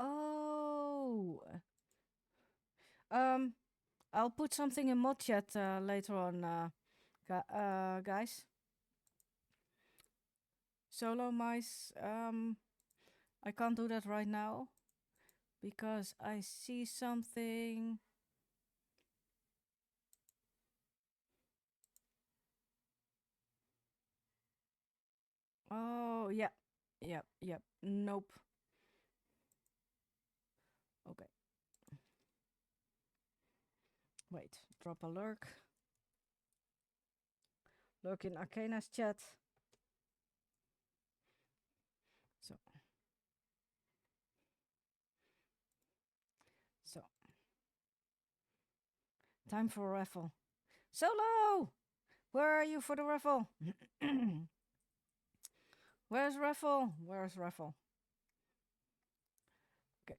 Oh. Um, I'll put something in mod chat later on, guys. Solo mice. I can't do that right now because I see something. Oh, yeah. Yep. Nope. Okay. Wait. Drop a lurk. Lurk in Arcana's chat. So. So. Time for a raffle. Solo! Where are you for the raffle? Where's raffle? Where's raffle? Okay.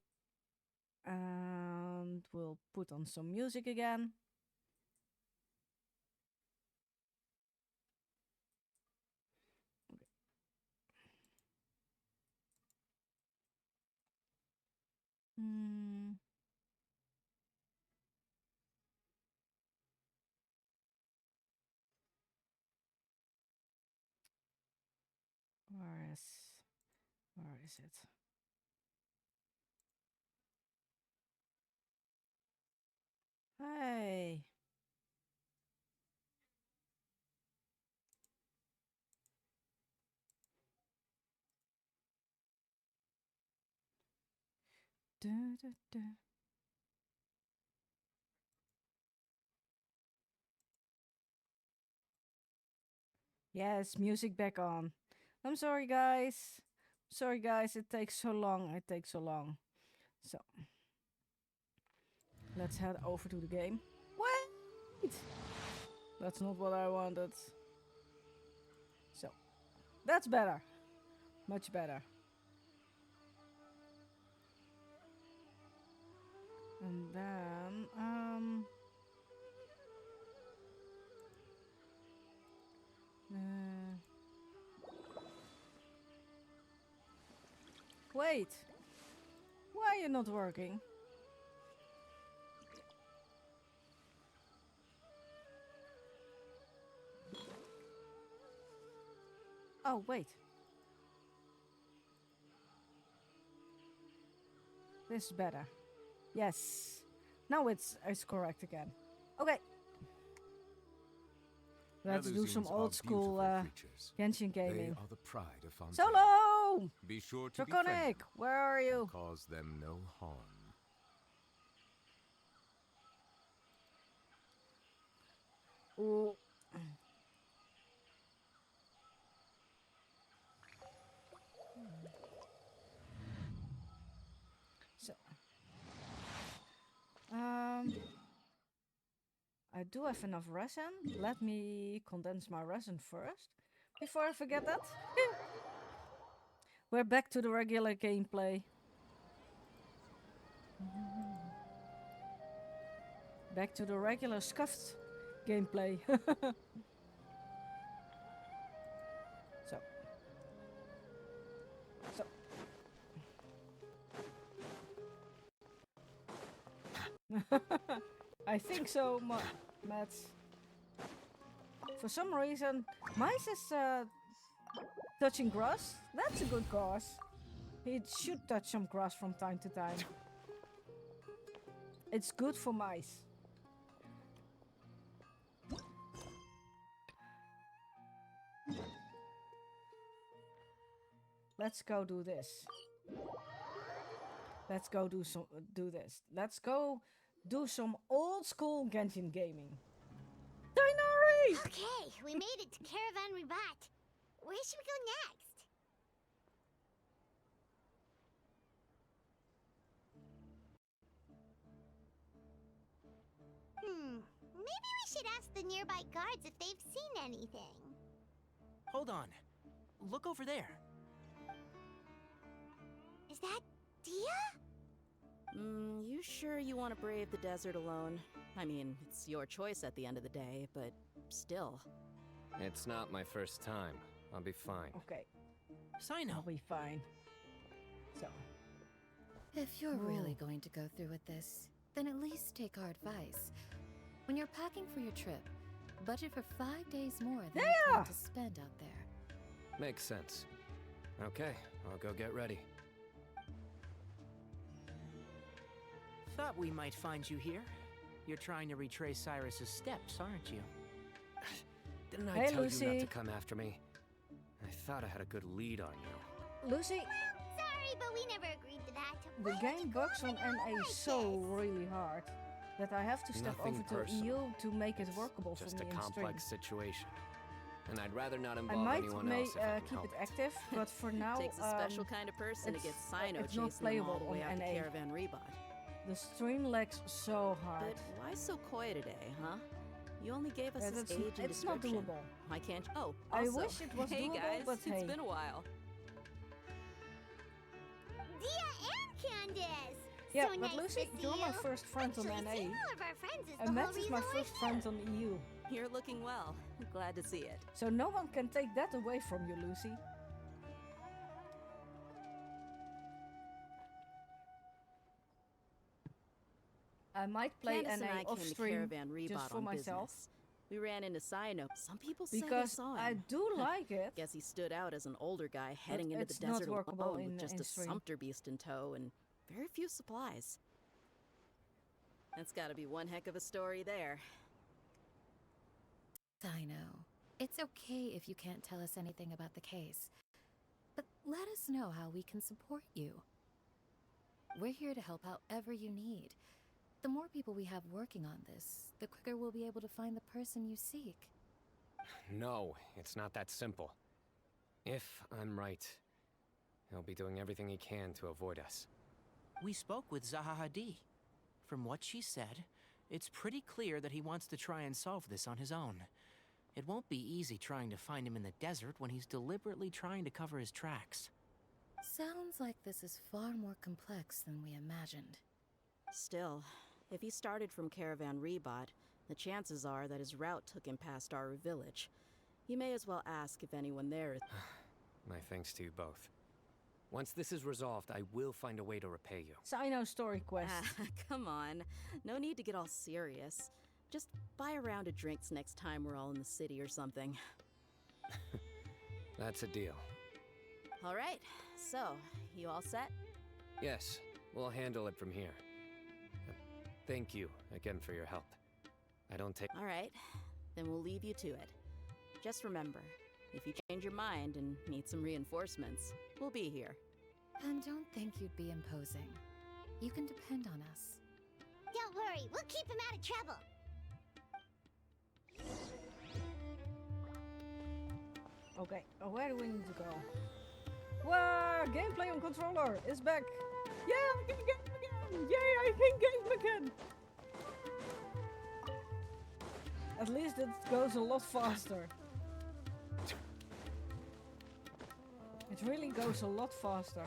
And we'll put on some music again. Okay. Hmm. Where is it? Hey. Da, da, da. Yes, music back on. I'm sorry, guys. Sorry, guys. It takes so long. It takes so long. So, let's head over to the game. Wait! That's not what I wanted. So, that's better. Much better. And then, wait. Why are you not working? Oh, wait. This is better. Yes. Now it's correct again. Okay. Let's do some old school Genshin gaming. They are the pride of Fontaine. Solo! Be sure to be Draconic, friendly. where are you? Cause them no harm. Ooh. So, I do have enough resin. Let me condense my resin first before I forget that. We're back to the regular gameplay. Back to the regular scuffed gameplay. so. I think so, Matt. For some reason, Mice is touching grass. That's a good cause. He should touch some grass from time to time. It's good for mice. Let's go do this. Let's go do this. Let's go do some old school Genshin gaming. Dinari! Okay, we made it to Caravan Ribat. Where should we go next? Maybe we should ask the nearby guards if they've seen anything. Hold on. Look over there. Is that Dia? You sure you want to brave the desert alone? I mean, it's your choice at the end of the day, but still. It's not my first time. I'll be fine. Okay, Sino. I'll be fine. So, If you're really Ooh. going to go through with this, then at least take our advice. When you're packing for your trip, budget for 5 days more than you plan to spend out there. Makes sense. Okay, I'll go get ready. Thought we might find you here. You're trying to retrace Cyrus's steps, aren't you? Didn't I Hey, tell you Lucy. not to come after me? I thought I had a good lead on you. Lucy, Sorry, but we never agreed to that. the Why game did you go bugs on at it NA like so this? really hard that I have to step Nothing over to personal. EU to make it workable for Just me a in stream. complex situation. And I'd rather not I involve might anyone else if I can keep help it active, but for now, Takes a special kind of person to get it's- Sino it's not chasing them all the playable way on out to NA. Caravan Rebot. the stream lags so hard. But why so coy today, huh? You only gave us Yeah, his that's- age and it's not description. doable. Why can't you? Oh, I also, wish it was hey doable, guys, but hey. it's been a while. Dia and Candace! Yeah, so but nice Lucy, to see you're my you. first friend on Actually, NA. seeing all of our friends is the And whole Matt is reason my we're first here. friend on EU. You're looking well. Glad to see it. So no one can take that away from you, Lucy. I might play Candace and NA I off came to stream Caravan Rebot just for on myself business. We ran into Sino. Some people say they because saw him. I do like it. Guess he stood out as an older guy heading into the it's not desert workable alone in- with just in a stream. sumpter beast in tow and very few supplies. That's gotta be one heck of a story there. I know. It's okay if you can't tell us anything about the case. But let us know how we can support you. We're here to help however you need. The more people we have working on this, the quicker we'll be able to find the person you seek. No, it's not that simple. If I'm right, he'll be doing everything he can to avoid us. We spoke with Zaha Hadid. From what she said, it's pretty clear that he wants to try and solve this on his own. It won't be easy trying to find him in the desert when he's deliberately trying to cover his tracks. Sounds like this is far more complex than we imagined. Still, if he started from Caravan Rebot, the chances are that his route took him past our village. You may as well ask if anyone there is. My thanks to you both. Once this is resolved, I will find a way to repay you. Sino story quest. Ah, come on. No need to get all serious. Just buy a round of drinks next time we're all in the city or something. That's a deal. All right, so, you all set? Yes, we'll handle it from here. Thank you again for your help. I don't take... All right, then we'll leave you to it. Just remember, if you change your mind and need some reinforcements, we'll be here. And don't think you'd be imposing. You can depend on us. Don't worry, we'll keep him out of trouble. Okay, where do we need to go? Wow, gameplay on controller is back. Yeah, I can game again. Yay, I can game again. At least it goes a lot faster. It really goes a lot faster.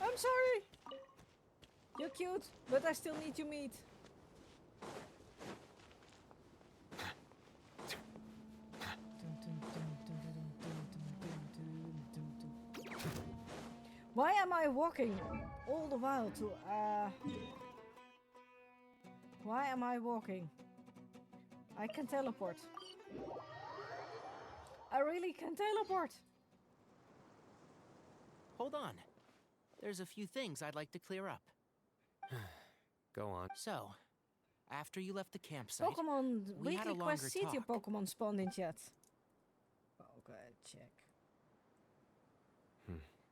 I'm sorry. You're cute, but I still need your meat. Why am I walking all the while to Why am I walking? I can teleport. I really can teleport. Hold on. There's a few things I'd like to clear up. Go on. So, after you left the campsite, Pokemon we had a weekly longer quest. See if your talk. Pokemon spawned in chat. Okay, check.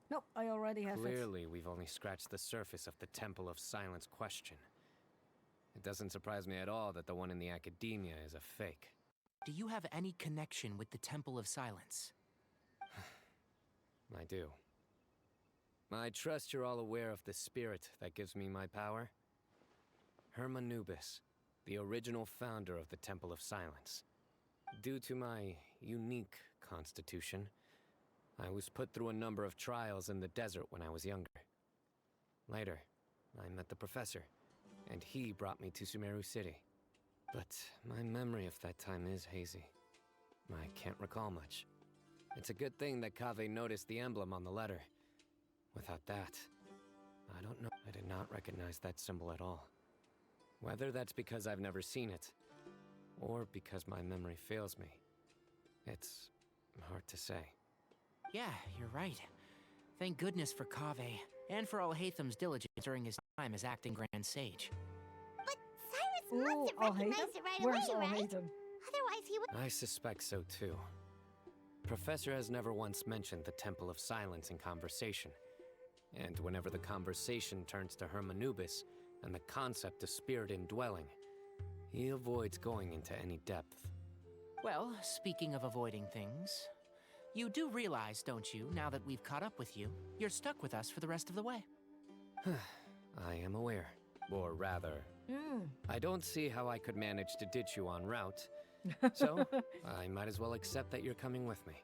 Nope, I already have it. Clearly, we've only scratched the surface of the Temple of Silence question. It doesn't surprise me at all that the one in the academia is a fake. do you have any connection with the Temple of Silence? I do. I trust you're all aware of the spirit that gives me my power. Hermanubis, the original founder of the Temple of Silence. Due to my unique constitution, I was put through a number of trials in the desert when I was younger. Later, I met the professor, and he brought me to Sumeru City. But my memory of that time is hazy. I can't recall much. It's a good thing that Kaveh noticed the emblem on the letter. Without that, I don't know. I did not recognize that symbol at all. Whether that's because I've never seen it, or because my memory fails me, it's hard to say. Yeah, you're right. Thank goodness for Kaveh, and for Alhaitham's diligence during his time as acting Grand Sage. But Cyrus Ooh, must have recognized it right Where's away, right? Alhaitham? Otherwise he would... I suspect so too. Professor has never once mentioned the Temple of Silence in conversation. And whenever the conversation turns to Hermanubis and the concept of spirit indwelling, he avoids going into any depth. Well, speaking of avoiding things, you do realize, don't you, now that we've caught up with you, you're stuck with us for the rest of the way. I am aware. Or rather, I don't see how I could manage to ditch you en route. So, I might as well accept that you're coming with me.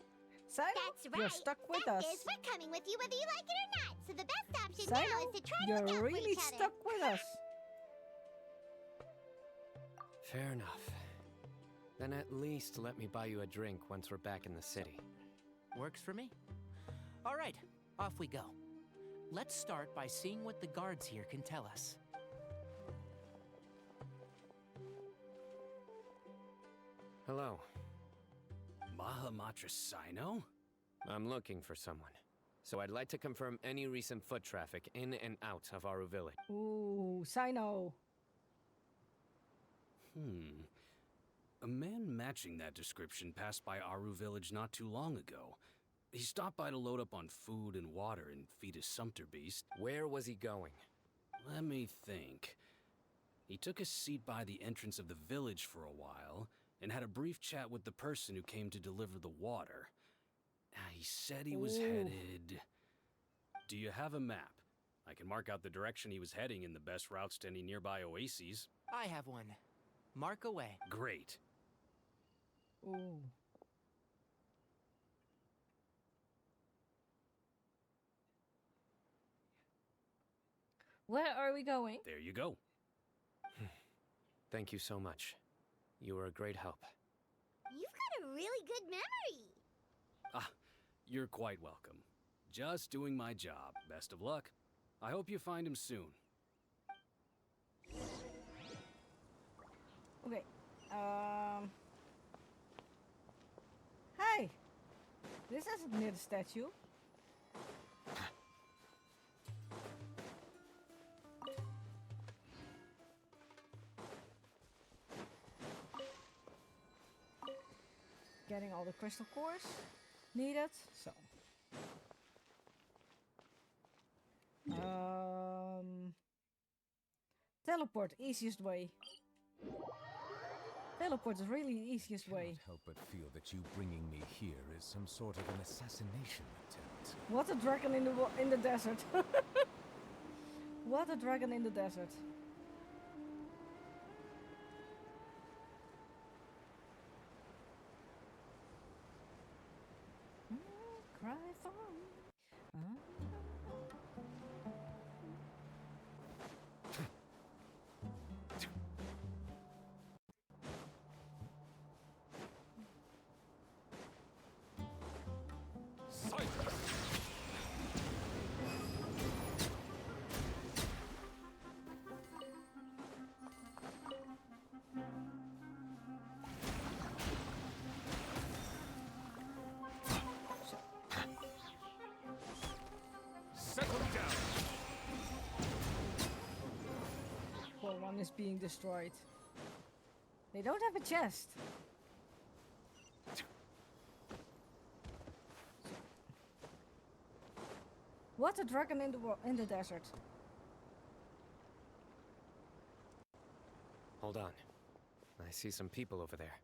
Sino, That's right. you're stuck with Fact us. is, we're coming with you whether you like it or not. So the best option Sino, now is to try to look you're out really for each other. stuck with us. Fair enough. Then at least let me buy you a drink once we're back in the city. Works for me. All right, off we go. Let's start by seeing what the guards here can tell us. Hello. Mahamatra Sino? I'm looking for someone. So I'd like to confirm any recent foot traffic in and out of Aru Village. Ooh, Sino. A man matching that description passed by Aru Village not too long ago. He stopped by to load up on food and water and feed his sumpter beast. Where was he going? Let me think. He took a seat by the entrance of the village for a while and had a brief chat with the person who came to deliver the water. He said he was headed... Do you have a map? I can mark out the direction he was heading and the best routes to any nearby oases. I have one. Mark away. Great. Ooh. Where are we going? There you go. Thank you so much. You were a great help. You've got a really good memory. Ah, you're quite welcome. Just doing my job. Best of luck. I hope you find him soon. Okay. Hey! This isn't near the statue. Getting all the crystal cores needed, so. Teleport, easiest way. Teleport is really the easiest way. Can't help but feel that you bringing me here is some sort of an assassination attempt. What a dragon in the desert. What a dragon in the desert. Cry for me. Settle down! Well, one is being destroyed. They don't have a chest. What a dragon in the desert. Hold on. I see some people over there.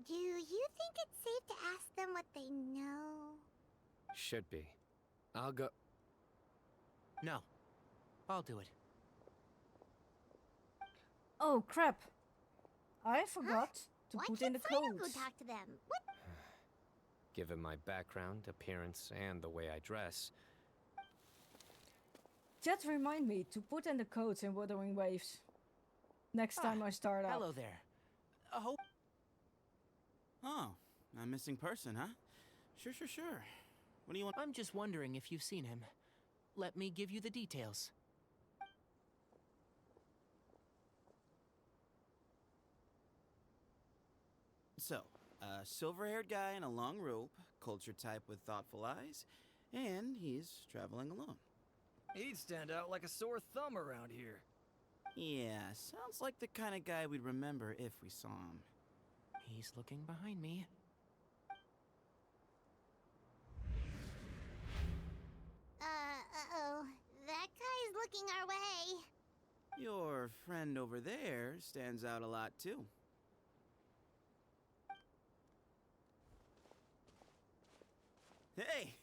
Do you think it's safe to ask them what they know? Should be. I'll go... No. I'll do it. Oh crap! I forgot to Why put can't in the Sino go codes. talk to them? What? Given my background, appearance, and the way I dress, Just remind me to put in the codes in Wuthering Waves. Next time I start up. Hello there. Oh, a missing person, huh? Sure. What do you want? I'm just wondering if you've seen him. Let me give you the details. So, a silver-haired guy in a long robe, culture type with thoughtful eyes, and he's traveling alone. He'd stand out like a sore thumb around here. Yeah, sounds like the kind of guy we'd remember if we saw him. He's looking behind me. Uh-oh. That guy's looking our way. Your friend over there stands out a lot, too. Hey,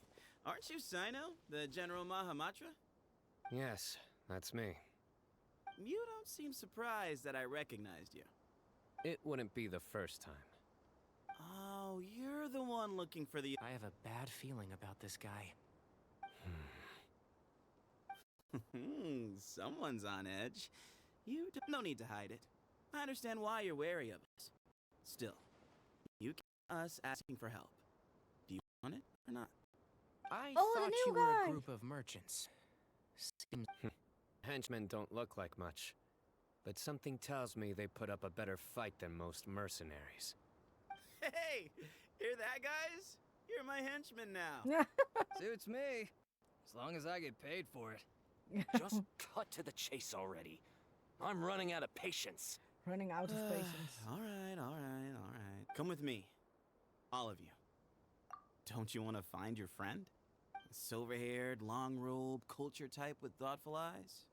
aren't you Sino, the General Mahamatra? Yes, that's me. You don't seem surprised that I recognized you. It wouldn't be the first time. Oh, you're the one looking for the... I have a bad feeling about this guy. Someone's on edge. No need to hide it. I understand why you're wary of us. Still, you keep us asking for help. Do you want it or not? I Oh, the thought new you were guy. a group of merchants. Seems Henchmen don't look like much, but something tells me they put up a better fight than most mercenaries. Hey, hear that, guys? You're my henchman now. Suits me. As long as I get paid for it. Just cut to the chase already. I'm running out of patience. Running out of patience. All right. Come with me. All of you. Don't you want to find your friend? Silver-haired, long-robe, culture type with thoughtful eyes?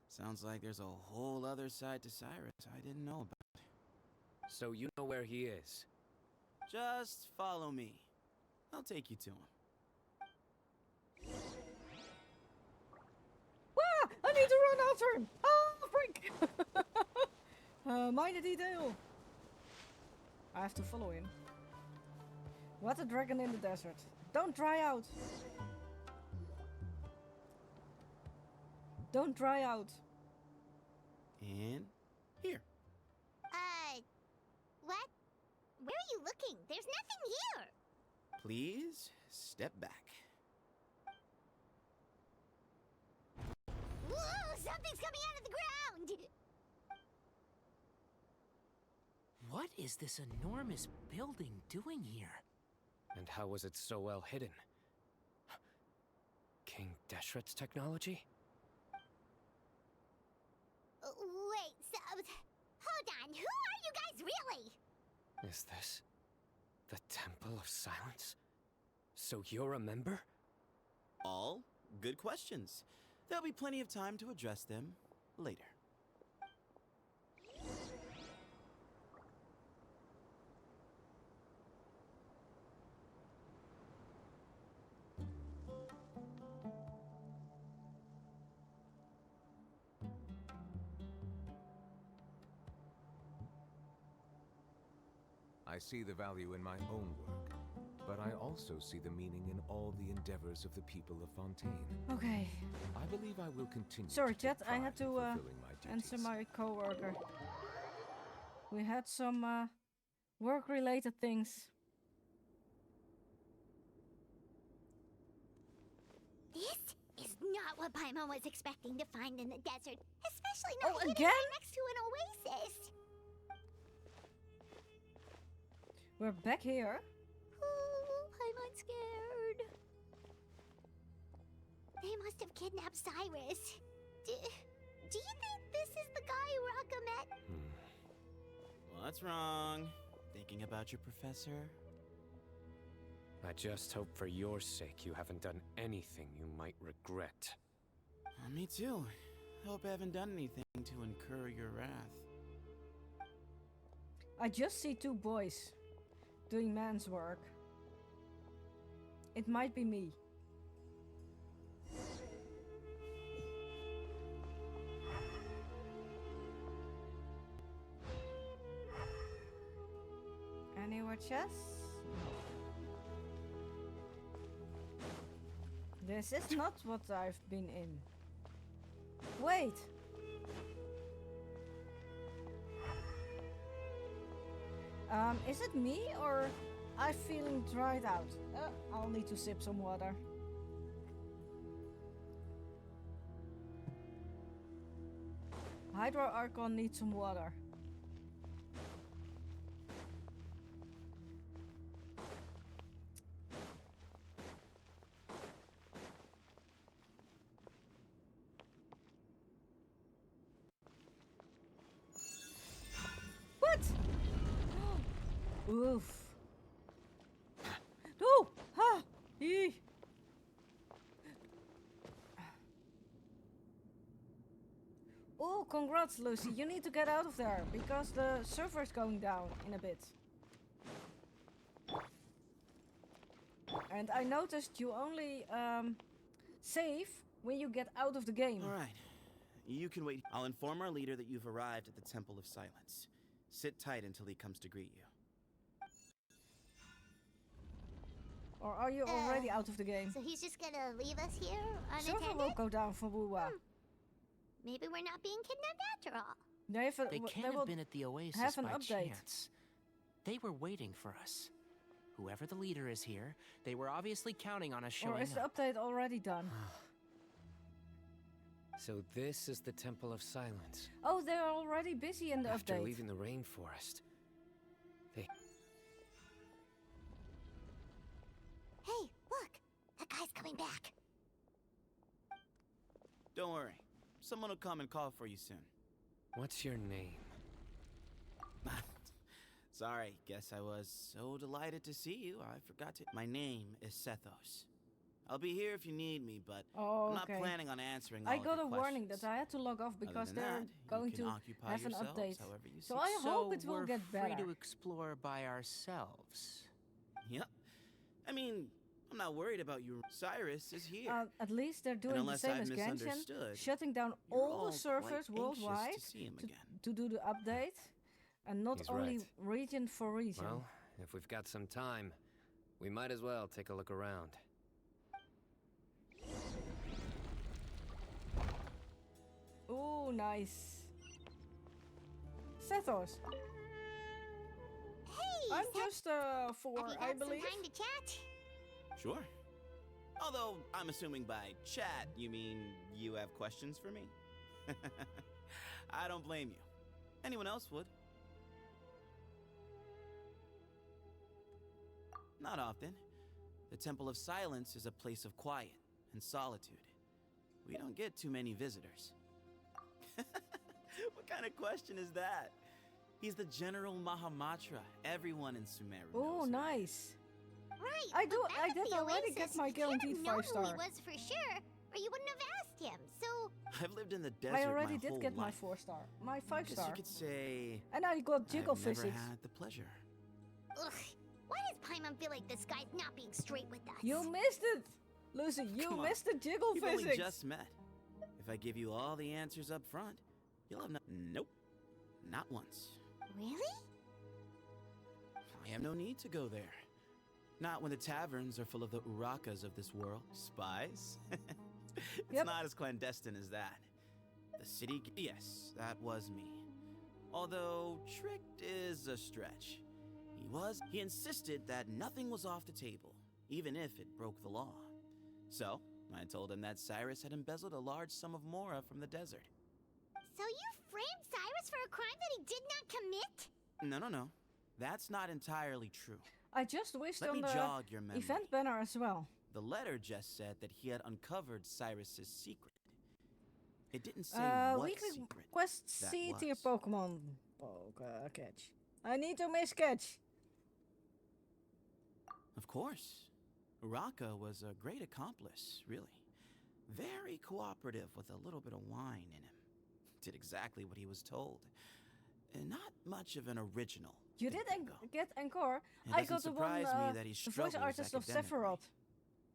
Sounds like there's a whole other side to Cyrus I didn't know about. So you know where he is? Just follow me. I'll take you to him. Ah, I need to run after him. Oh, freak. Mind the detail. I have to follow him. What a dragon in the desert. Don't dry out. Don't dry out. And here. What? Where are you looking? There's nothing here. Please step back. Whoa, something's coming out of the ground. What is this enormous building doing here? And how was it so well hidden? King Deshret's technology? Wait, so... Hold on, who are you guys really? Is this the Temple of Silence? So you're a member? All good questions. There'll be plenty of time to address them later. I see the value in my own work, but I also see the meaning in all the endeavors of the people of Fontaine. Okay. I believe I will continue. Sorry, to take chat. I had pride in to fulfilling my answer duties. my coworker. We had some work-related things. This is not what Paimon was expecting to find in the desert. Especially not hidden again? right next to an oasis. We're back here. Ooh, Paimon's scared. They must have kidnapped Cyrus. Do you think this is the guy Raka met? What's wrong? Thinking about your professor? I just hope for your sake you haven't done anything you might regret. Me too. Hope I haven't done anything to incur your wrath. I just see two boys doing man's work. It might be me. Any more chests? This is not what I've been in. Wait! Is it me or I'm feeling dried out. I'll need to sip some water. Hydro Archon needs some water. What? Oof. No! Ha! Eee. Oh, congrats, Lucy. You need to get out of there because the server is going down in a bit. And I noticed you only save when you get out of the game. All right. You can wait. I'll inform our leader that you've arrived at the Temple of Silence. Sit tight until he comes to greet you. Or are you already out of the game? So he's just gonna leave us here Server unattended? will go down for Wuwa. Maybe we're not being kidnapped after all. They can't have been at the Oasis have an by update. chance. They were waiting for us. Whoever the leader is here, they were obviously counting on us showing Or is the up. update already done? So this is the Temple of Silence. Oh, they're already busy in the After update. leaving the rainforest, they... Hey, look! That guy's coming back. Don't worry. Someone will come and call for you soon. What's your name? Sorry, guess I was so delighted to see you, I forgot to... My name is Sethos. I'll be here if you need me, but I'm not planning on answering all I of got your a warning questions. that I had to log off because Other than they're that, going you can to occupy have an yourselves update. however you So see I hope it will we're get free better. to explore by ourselves. Yep. I mean, I'm not worried about you. Cyrus is here. At least they're doing the unless same I've as Genshin, misunderstood, shutting down you're all all the servers quite anxious worldwide to see him again. to do the update, and not He's only right. region for region. Well, if we've got some time, we might as well take a look around. Oh, nice. Sethos. Hey, I'm Seth, just have 4, you I got some believe. time to chat? Sure. Although, I'm assuming by chat, you mean you have questions for me? I don't blame you. Anyone else would. Not often. The Temple of Silence is a place of quiet and solitude. We don't get too many visitors. What kind of question is that? He's the General Mahamatra. Everyone in Sumeru Oh, knows him. nice. Right. I but back at did the already Oasis, get my you can't guaranteed have known 5-star. who he was for sure, or you wouldn't have asked him. So I've lived in the desert I already my did whole get my life. 4-star, my Guess 5-star, you could say and I got jiggle I've never physics. had the pleasure. ugh, why does Paimon feel like this guy's not being straight with us? You missed it, Lucy. You Come on. missed the jiggle We've physics. only just met. If I give you all the answers up front, you'll have no... Nope. Not once. Really? I have no need to go there. Not when the taverns are full of the Urakas of this world. Spies? It's Yep. not as clandestine as that. The city... Yes, that was me. Although, tricked is a stretch. He insisted that nothing was off the table, even if it broke the law. So, I told him that Cyrus had embezzled a large sum of Mora from the desert. So you framed Cyrus for a crime that he did not commit? No. That's not entirely true. I just wished Let on me the jog your memory. event banner as well. The letter just said that he had uncovered Cyrus's secret. It didn't say what Weekly secret quest that C tier was. Pokemon. Catch. I need to miss catch. Of course. Uraka was a great accomplice, really. Very cooperative with a little bit of wine in him. Did exactly what he was told. And not much of an original. You did get Encore. It I doesn't got the one, surprise me that he the voice struggles artist of academically. Sephiroth.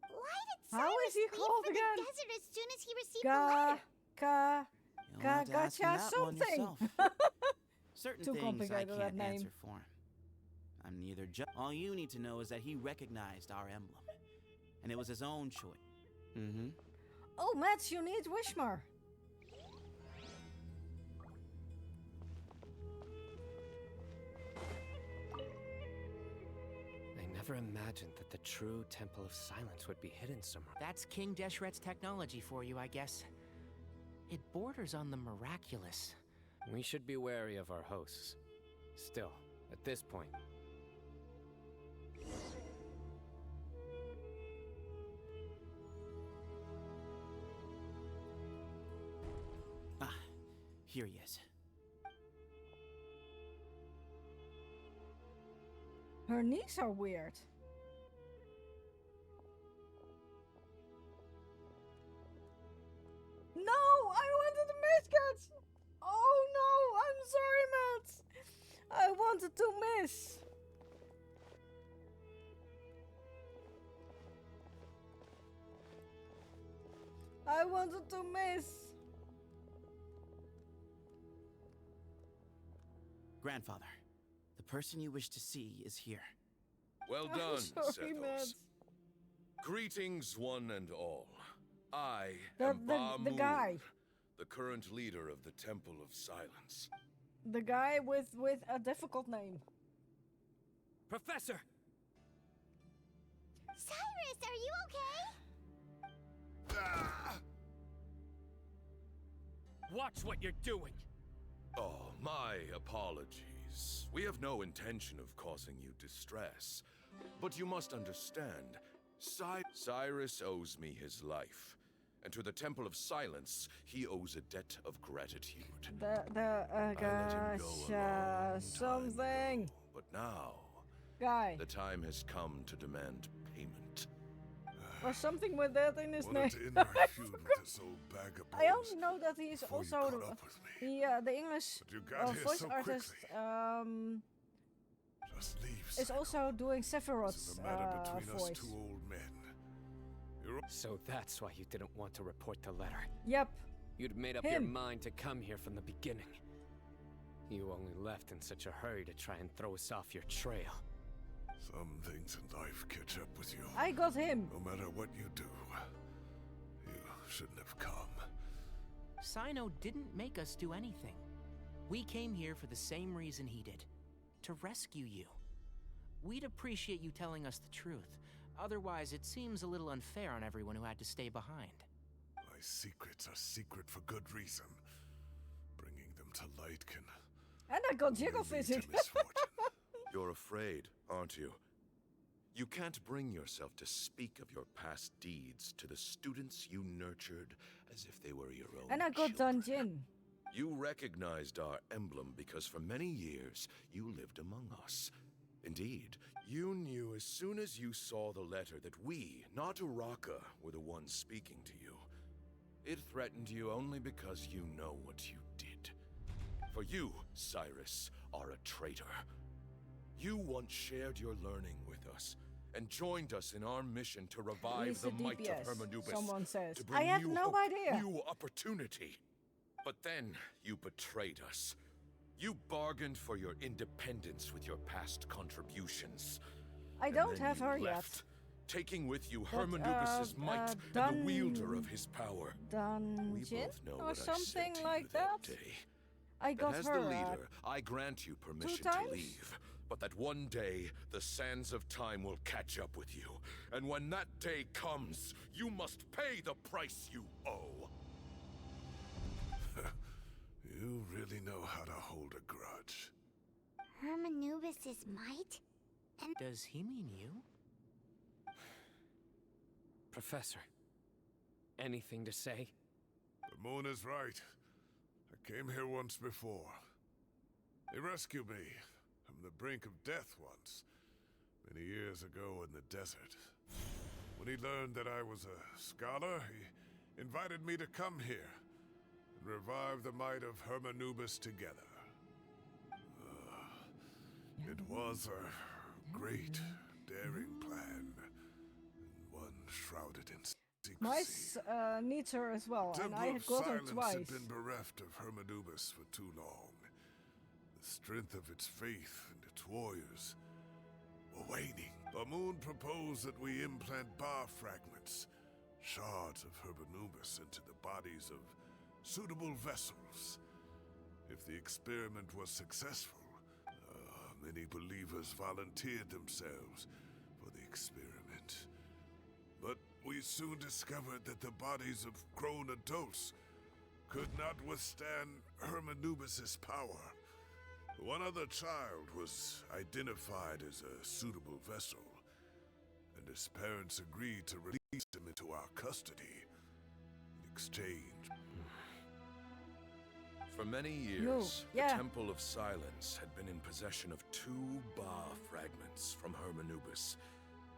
Why did How Cyrus is he leave called for again? the desert as soon as he received the Ga, letter? ka, You'll ga, have to ask him gotcha, that one something. yourself. Certain Too things I complicated, that can't name. answer for him. I'm neither all you need to know is that he recognized our emblem. And it was his own choice. Mm-hmm. Oh, Mats, you need Wishmar. I never imagined that the true Temple of Silence would be hidden somewhere. That's King Deshret's technology for you, I guess. It borders on the miraculous. We should be wary of our hosts. Still, at this point... Ah, here he is. Her knees are weird. No, I wanted the biscuits. Oh no, I'm sorry, Matt. I wanted to miss. I wanted to miss. Grandfather, the person you wish to see is here. Well I'm done, sorry, Sethos. Matt. Greetings, one and all. I The- am the- the Ba guy. the current leader of the Temple of Silence. The guy with a difficult name. Professor! Cyrus, are you okay? Watch what you're doing! Oh, my apologies. We have no intention of causing you distress. But you must understand, Cyrus owes me his life. And to the Temple of Silence, he owes a debt of gratitude. The I let him gosh, go a long time something. ago, but now, Guy. the time has come to demand payment. Or something with that in his name. I only know that he is also the English voice artist. Is also doing Sephiroth's voice. So that's why you didn't want to report the letter. Yep. You'd made up your mind to come here from the beginning. You only left in such a hurry to try and throw us off your trail. Some things in life catch up with you. I got him. No matter what you do, you shouldn't have come. Sino didn't make us do anything. We came here for the same reason he did. To rescue you. We'd appreciate you telling us the truth. Otherwise, it seems a little unfair on everyone who had to stay behind. My secrets are secret for good reason. Bringing them to light can... And I got Jiggle Fishing. You're afraid, aren't you? You can't bring yourself to speak of your past deeds to the students you nurtured as if they were your own And I got Dungeon. You recognized our emblem because for many years you lived among us. Indeed, you knew as soon as you saw the letter that we, not Uraka, were the ones speaking to you. It threatened you only because you know what you did. For you, Cyrus, are a traitor. You once shared your learning with us, and joined us in our mission to revive He's the a might DPS, of Hermanubis. someone says. To bring I have new no hope, idea. new opportunity. But then you betrayed us. You bargained for your independence with your past contributions. I don't have her yet. Taking with you But, Hermanubis' might and the wielder of his power. We Dungeon both know or what I said something to like you that. day. I got And as her. the leader, I grant you permission to times? leave. But that one day, the sands of time will catch up with you. And when that day comes, you must pay the price you owe. You really know how to hold a grudge. Hermanubis' might? And Does he mean you? Professor, anything to say? The moon is right. I came here once before. He rescued me from the brink of death once, many years ago in the desert. When he learned that I was a scholar, he invited me to come here and revive the might of Hermanubis together. It was a great, daring plan, and one shrouded in secrecy. Mice needs her as well, and I Temple had of got her Silence twice. had been bereft of Hermanubis for too long. The strength of its faith and its warriors were waning. Bamoon proposed that we implant bar fragments, shards of Hermanubis, into the bodies of suitable vessels. If the experiment was successful, many believers volunteered themselves for experiment. But we soon discovered that the bodies of grown adults could not withstand Hermanubis's power. One other child was identified as a suitable vessel, and his parents agreed to release him into our custody in exchange. For many years, the Temple of Silence had been in possession of 2 Ba fragments from Hermanubis.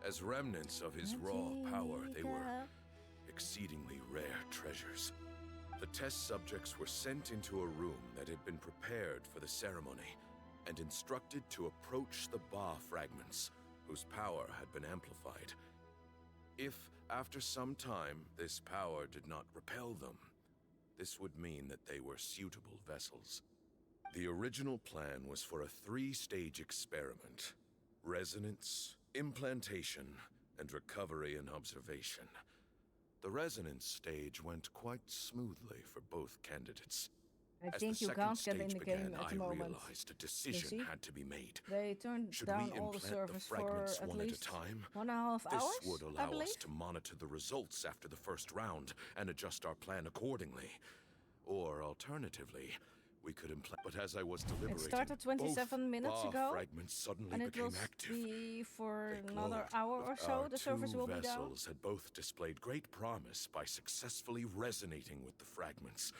As remnants of his raw power, they were exceedingly rare treasures. The test subjects were sent into a room that had been prepared for the ceremony and instructed to approach the Ba fragments, whose power had been amplified. If, after some time, this power did not repel them, this would mean that they were suitable vessels. The original plan was for a 3-stage experiment: resonance, implantation, and recovery and observation. The resonance stage went quite smoothly for both candidates. I As think the you second can't get in stage the game began, at the I moment. realized a decision had to be made. They turned Should down we all the implant the servers for fragments at one least at a time? 1.5 This hours, would I allow believe. us to monitor the results after the first round and adjust our plan accordingly. Or alternatively, we could implant. But as I was deliberating, It started 27 minutes Ba ago, fragments suddenly and it will became active. be for They another glowed. hour or so. Our The servers 2 will be down. vessels had both displayed great promise by successfully resonating with the fragments.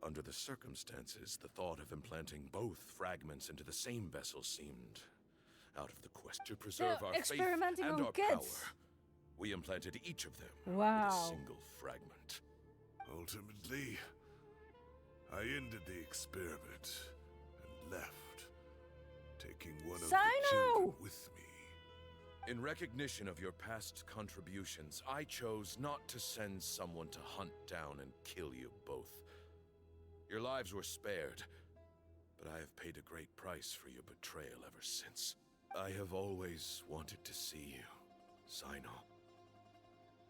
Under the circumstances, the thought of implanting both fragments into the same vessel seemed out of the question. To preserve They're our faith experimenting and on our kids. power, we implanted each of them with Wow. a single fragment. Ultimately, I ended the experiment and left, taking one of the children with me. In recognition of your past contributions, I chose not to send someone to hunt down and kill you both. Your lives were spared, but I have paid a great price for your betrayal ever since. I have always wanted to see you, Sino.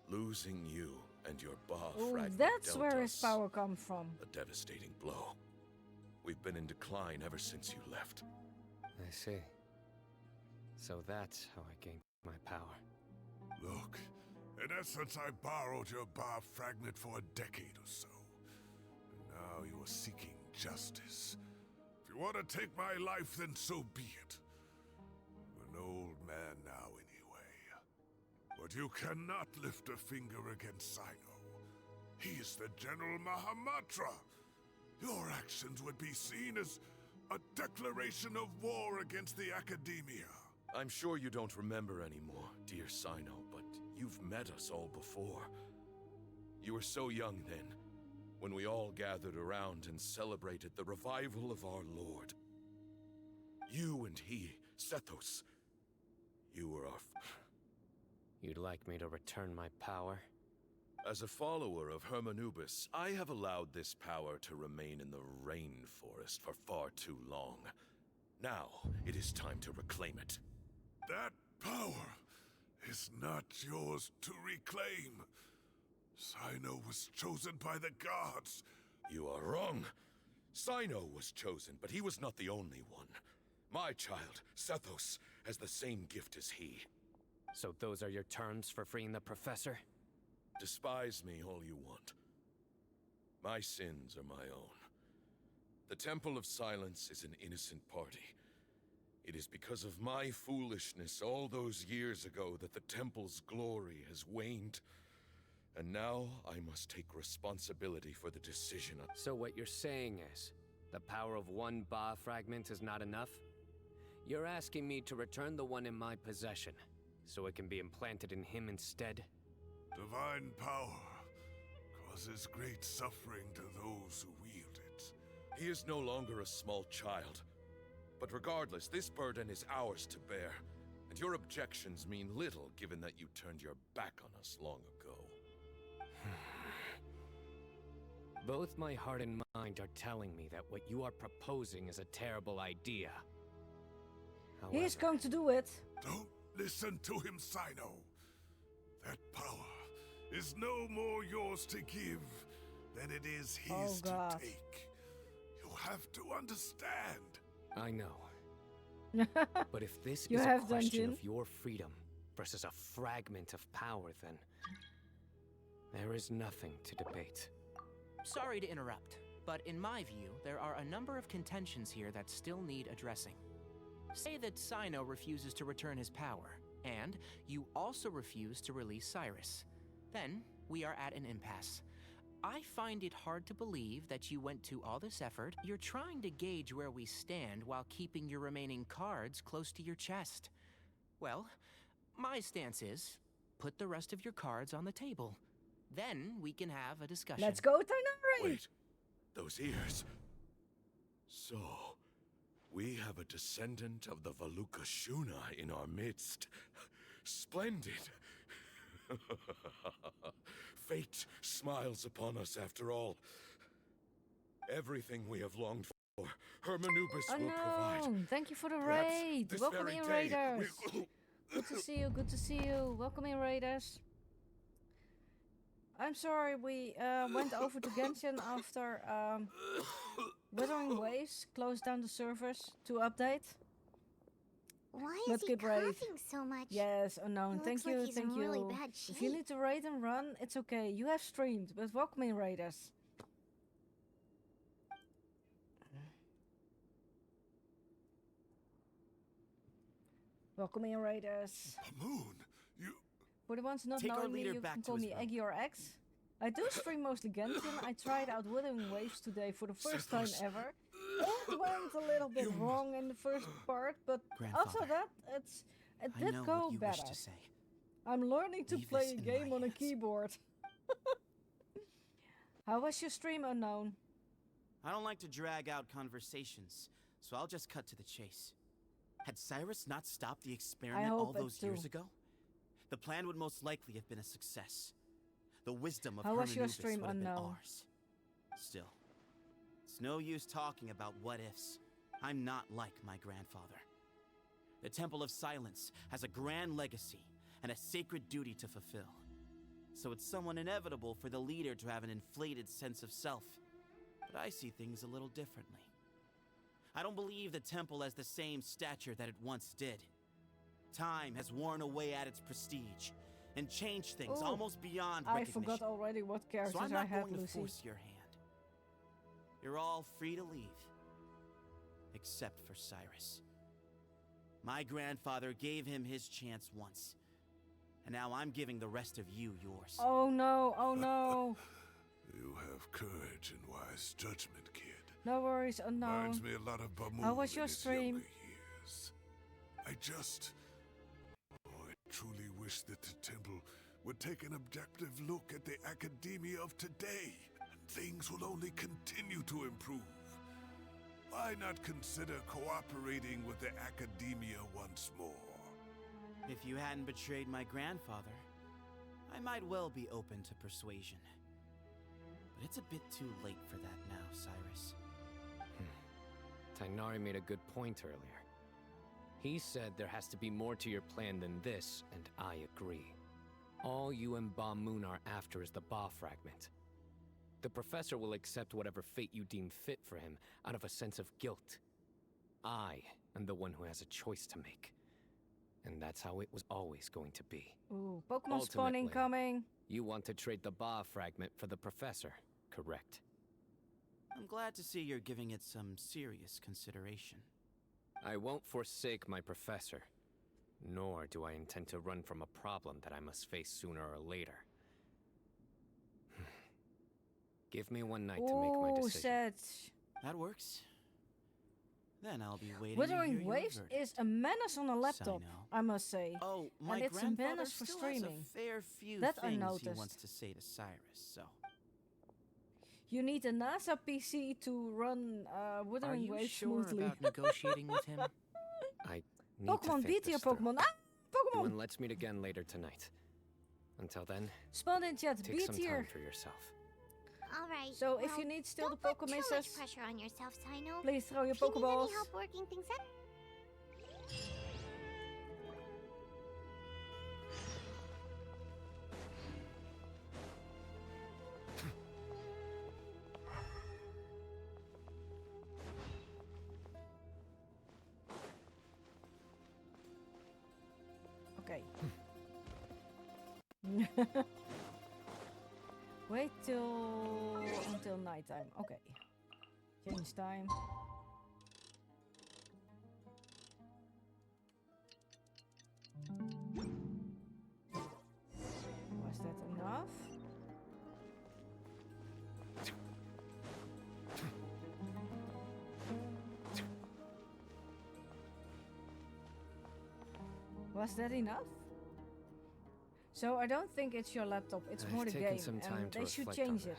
Losing you and your Ba Oh, fragment that's dealt where his us power comes from. a devastating blow. We've been in decline ever since you left. I see. So that's how I gained my power. Look, in essence, I borrowed your Ba fragment for a decade or so. And now you are seeking justice. If you want to take my life, then so be it. I'm an old man now anyway. But you cannot lift a finger against Sino. He is the General Mahamatra. Your actions would be seen as a declaration of war against the Academia. I'm sure you don't remember anymore, dear Sino, but you've met us all before. You were so young then, when we all gathered around and celebrated the revival of our Lord. You and he, Sethos, you were our... You'd like me to return my power? As a follower of Hermanubis, I have allowed this power to remain in the rainforest for far too long. Now, it is time to reclaim it. That power is not yours to reclaim. Sino was chosen by the gods. You are wrong. Sino was chosen, but he was not the only one. My child, Sethos, has the same gift as he. So those are your terms for freeing the professor? Despise me all you want. My sins are my own. The Temple of Silence is an innocent party. It is because of my foolishness all those years ago that the Temple's glory has waned. And now I must take responsibility for the decision. So what you're saying is, the power of one Ba fragment is not enough? You're asking me to return the one in my possession, so it can be implanted in him instead? Divine power causes great suffering to those who wield it. He is no longer a small child. But regardless, this burden is ours to bear. And your objections mean little given that you turned your back on us long ago. Both my heart and mind are telling me that what you are proposing is a terrible idea. However, He's going to do it. Don't listen to him, Sino. That power is no more yours to give than it is his to take. You have to understand. I know. But if this You is a have question dungeon. of your freedom, versus a fragment of power, then there is nothing to debate. Sorry to interrupt, but in my view, there are a number of contentions here that still need addressing. Say that Sino refuses to return his power, and you also refuse to release Cyrus. Then, we are at an impasse. I find it hard to believe that you went to all this effort. You're trying to gauge where we stand while keeping your remaining cards close to your chest. Well, my stance is, put the rest of your cards on the table. Then we can have a discussion. Let's go, Tighnari! Wait, those ears. So, we have a descendant of the Valukashuna in our midst. Splendid. Fate smiles upon us after all. Everything we have longed for, Hermanubis will provide. Thank you for the Perhaps raid. this Welcome very in, day raiders. Good to see you. Good to see you. Welcome in, raiders. I'm sorry we went over to Genshin after Wuthering Waves closed down the servers to update. Why Let's is he get raid. coughing so much? Yes, unknown. It Thank looks like you, he's thank in you. really bad If you shape. need to raid and run, it's okay. You have streamed, but welcome in, raiders. Welcome in, raiders. Moon, you... For the ones not Take our knowing me, leader you back can to call his me room. Eggy or X. I do stream mostly Genshin. I tried out Wuthering Waves today for the first time ever. It went a little bit wrong in the first part, but after Grandfather, that, it I did know go what you better. wish to say. I'm learning to Leave play this a in game my on a hands. keyboard. How was your stream, unknown? I don't like to drag out conversations, so I'll just cut to the chase. Had Cyrus not stopped the experiment all hope it those years too. ago, the plan would most likely have been a success. The wisdom of How was your Hermanubis stream, would have been unknown? ours. Still, it's no use talking about what-ifs. I'm not like my grandfather. The Temple of Silence has a grand legacy and a sacred duty to fulfill. So it's somewhat inevitable for the leader to have an inflated sense of self. But I see things a little differently. I don't believe the temple has the same stature that it once did. Time has worn away at its prestige and changed things Ooh, almost beyond I recognition. forgot already what characters So I'm I not had, going to Lucy. force your hand. You're all free to leave. Except for Cyrus. My grandfather gave him his chance once. And now I'm giving the rest of you yours. Oh no, oh no. You have courage and wise judgment, kid. No worries, unknown. Reminds me a lot of Bamoon How was in your his stream? younger years. I truly wish that the temple would take an objective look at the academia of today, and things will only continue to improve. Why not consider cooperating with the academia once more? If you hadn't betrayed my grandfather, I might well be open to persuasion. But it's a bit too late for that now, Cyrus. Tighnari made a good point earlier. He said there has to be more to your plan than this, and I agree. All you and Ba Moon are after is the Ba fragment. The professor will accept whatever fate you deem fit for him out of a sense of guilt. I am the one who has a choice to make. And that's how it was always going to be. Ooh, Pokemon spawning Ultimately, coming. You want to trade the Ba fragment for the professor, correct? I'm glad to see you're giving it some serious consideration. I won't forsake my professor, nor do I intend to run from a problem that I must face sooner or later. Give me one night to make my Ooh, decision. sad. That works. Then I'll be waiting to Wuthering hear your Waves verdict. is a menace on a laptop, Sino. I must say. Oh, my and it's a grandfather menace for still streaming. has a fair few That I things he noticed. wants to say to Cyrus, so... You need a NASA PC to run Are Wuthering you Waves sure smoothly. about negotiating with him? I need Pokemon, to think beat your this through. Pokemon. Ah, Pokemon! When let's meet again later tonight. Until then, Spawn in chat, take beat some here. time for yourself. Alright. So if well, you need still the don't put too much Pokemisses, pressure on yourself, Sino. please throw your If you need Pokeballs. any help working things out, Okay. Wait until nighttime. Okay. Change time. Was that enough? Was that enough? So I don't think it's your laptop. It's more the game, and they should change it.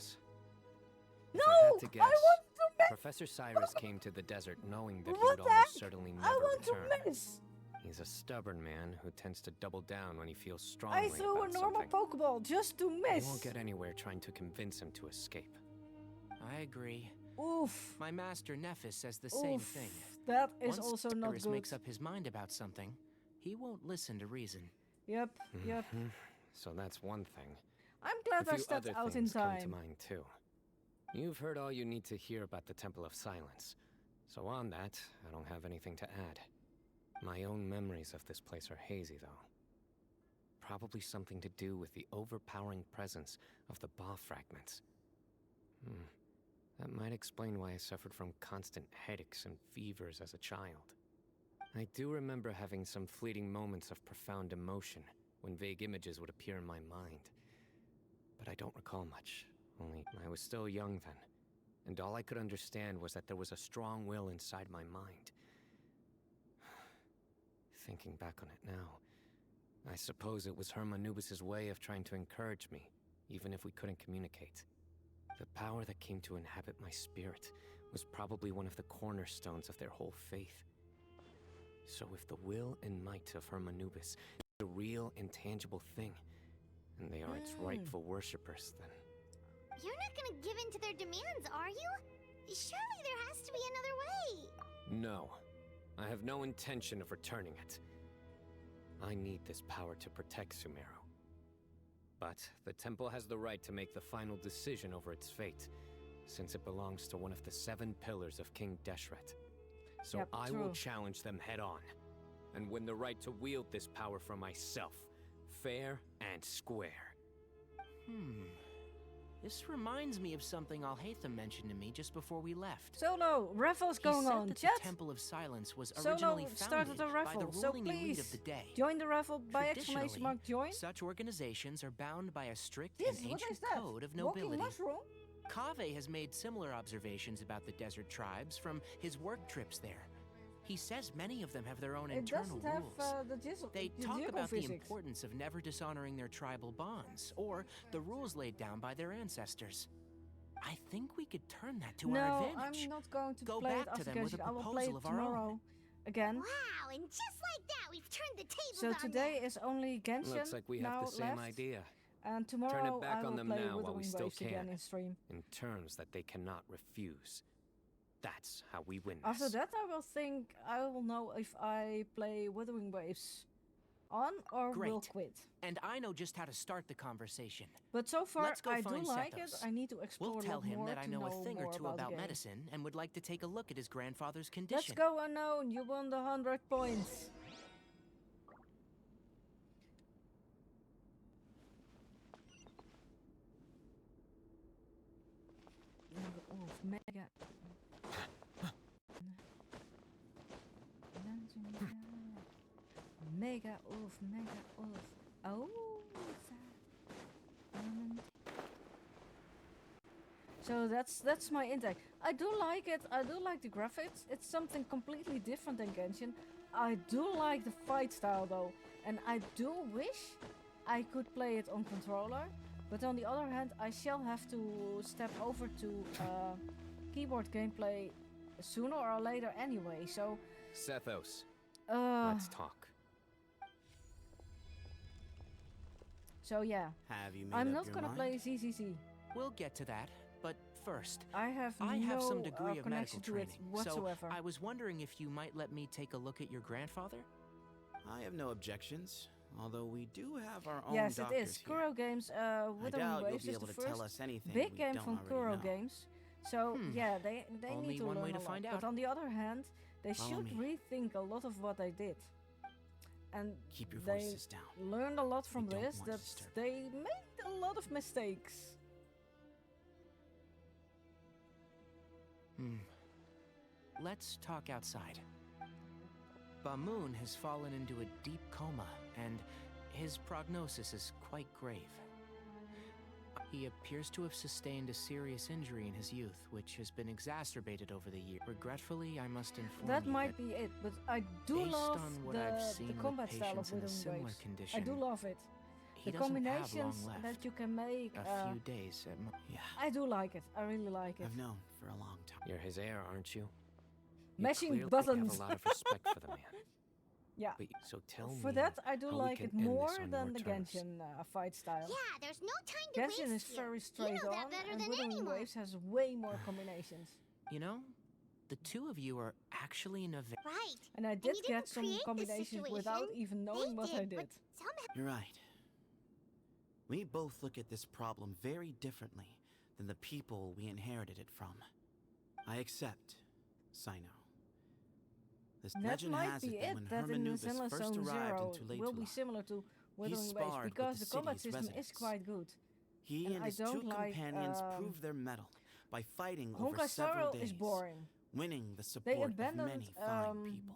If No, I had to I guess, want to miss. Professor Cyrus came to the desert knowing that he What would the almost heck? certainly I never want return. to miss. He's a stubborn man who tends to double down when he feels strongly I threw a about normal something. Pokeball just to miss. You won't get anywhere trying to convince him to escape. I agree. Oof. My master Nephis says the same Oof. thing. That is Once also not Cyrus good. makes up his mind about something, he won't listen to reason. Yep, yep. So that's one thing. I'm glad A I few stepped other out in things come to time. mind too. You've heard all you need to hear about the Temple of Silence. So on that, I don't have anything to add. My own memories of this place are hazy, though. Probably something to do with the overpowering presence of the Ba fragments. That might explain why I suffered from constant headaches and fevers as a child. I do remember having some fleeting moments of profound emotion when vague images would appear in my mind. But I don't recall much, only I was still young then, and all I could understand was that there was a strong will inside my mind. Thinking back on it now, I suppose it was Hermanubis' way of trying to encourage me, even if we couldn't communicate. The power that came to inhabit my spirit was probably one of the cornerstones of their whole faith. So if the will and might of Hermanubis is a real, intangible thing, and they are its rightful worshippers, then... You're not gonna give in to their demands, are you? Surely there has to be another way. No. I have no intention of returning it. I need this power to protect Sumeru. But the temple has the right to make the final decision over its fate, since it belongs to one of the 7 pillars of King Deshret. So Yep, I true. will challenge them head on, and win the right to wield this power for myself, fair and square. This reminds me of something Alhaitham mentioned to me just before we left. Solo, raffles He going said on. that Chat. the Temple of Silence was Solo originally started founded a by raffle, the so ruling elite of the please day. join the raffle by exclamation mark join. Such organizations are bound by a strict This, and what is ancient that? code of Walking nobility. mushroom? Kaveh has made similar observations about the desert tribes from his work trips there. He says many of them have their own It internal doesn't have rules. the jizzle. They the talk jiggle about the physics. importance of never dishonoring their tribal bonds, or the rules laid down by their ancestors. I think we could turn that to our No, advantage. I'm not going to Go play back it to after them with a Genshin. I will play it proposal of our own. tomorrow again. Wow, and just like that, we've turned the tables So on today is only Genshin. Looks like we have now the same left. idea. And tomorrow back I on will them play now while we Wuthering still Waves again can. in stream. In terms that they cannot refuse. That's how we win After this. that, I will know if I play Wuthering Waves on or Great. will quit. And I know just how to start the conversation. But so far, Let's go I do find like it. Sethos. I need to explore We'll a tell lot him more that I to know a thing or more two the about game. medicine and would like to take a look at his grandfather's Let's condition. go unknown. You won the 100 points. Oof, mega. Mega oof, mega oof. Oh, so that's my intake. I do like it. I do like the graphics. It's something completely different than Genshin. I do like the fight style though, and I do wish I could play it on controller. But on the other hand, I shall have to step over to keyboard gameplay sooner or later anyway. So Sethos, uh, let's talk. so yeah, Have you made I'm up not your gonna mind? play ZZZ. We'll get to that, but first, I have have no some degree of connection medical to training, it whatsoever. so I was wondering if you might let me take a look at your grandfather? I have no objections, although we do have our own Yes, it doctors is. here. Kuro Games, I Wuthering doubt you'll Waves be is able the to tell first us anything big we game don't from already Kuro know. Games. So yeah, they Only need to one learn way a to lot. find But out. on the other hand, they Follow should me. rethink a lot of what they did. and Keep your they voices down. learned a lot from We don't this, want to that disturb they made a lot of mistakes. Let's talk outside. Bamoon has fallen into a deep coma, and his prognosis is quite grave. He appears to have sustained a serious injury in his youth, which has been exacerbated over the years. Regretfully, I must inform That you might be it, but I do based love on what I've seen the with combat style of patients in a Wuthering similar Waves. I condition, do love it. he The doesn't have long combinations left. that you can make, A few days at Yeah, I do like it. I really like it. I've known for a long time. You're his heir, aren't you? Mashing clearly buttons. have a lot of respect for the man. Yeah. But so tell For me that, I do how we like can it end this more on than your the terms. Genshin fight style. Yeah, there's no time to Genshin waste is here. very You straight know that on, better and than Wuthering anyone. Waves has way more combinations. You know, the two of you are actually in a Right. And I you did didn't get some create this combinations without situation. even knowing what I but did. somehow You're right. We both look at this problem very differently than the people we inherited it from. I accept, Sino. This That legend might has be it that it, when that in the Hermanubis Zenless first Zone arrived Zero into will be Leitula, similar to Wuthering Waves sparred with because the the combat city's system is residents. quite good. he and and I his two don't like, companions proved their mettle by fighting over Honkai Star several Rail days, is boring. winning the They support of abandoned many fine people.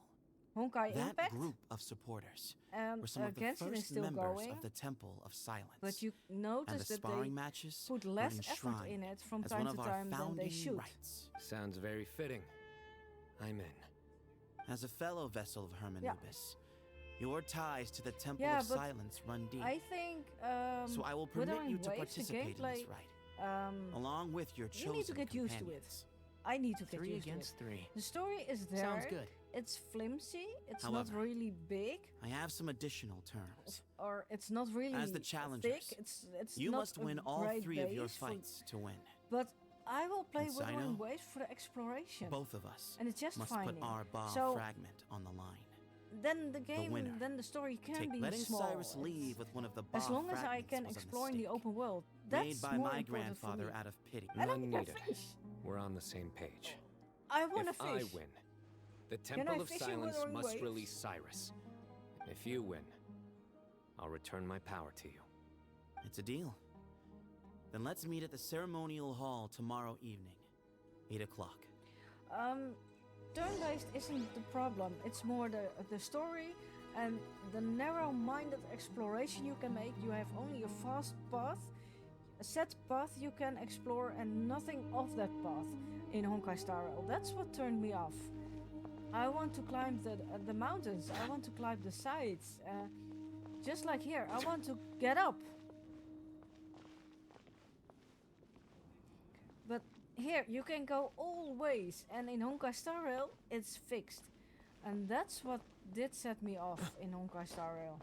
Honkai That Impact, group of supporters and were some of the Genshin is first still members going, of the Temple of Silence. but you and the notice that sparring they matches put were less effort enshrined in it from as time one to of our time than founding they should. rights. Sounds very fitting. I'm in. As a fellow vessel of Hermanubis, your ties to the Temple Yeah, of but Silence run deep. I think So I will permit Wuthering you to Waves, the participate in gameplay, this rite, along with your chosen you need to get used to it. companions. I need to get 3 used to it. against 3. The story is there. Sounds good. It's flimsy. It's However, not really big, I have some additional terms. or it's not really As the challengers, thick. It's You not must a win all great 3 of your base for- fights to win. But I will play And Wuthering Sino, Waves for the exploration. Both of us and it's just must finding. put our Ba So fragment on the line. then the game, winner. then the story can be Letting small. Cyrus leave with one of the Ba As long as I fragments can was a explore in the mistake, open world, made that's by more my important for grandfather me. out of pity. I don't None think I needed. fish. We're on the same page. I want to If fish. I win, the Can Temple I of fish in Silence Wuthering must Waves? release Cyrus. If you win, I'll return my power to you. It's a deal. Then let's meet at the ceremonial hall tomorrow evening, 8 o'clock. Turn-based isn't the problem. It's more the story and the narrow-minded exploration you can make. You have only a fast path, a set path you can explore, and nothing off that path in Honkai Star Rail. That's what turned me off. I want to climb the mountains. I want to climb the sides. Just like here, I want to get up. But here, you can go all ways, and in Honkai Star Rail, it's fixed. And that's what did set me off in Honkai Star Rail.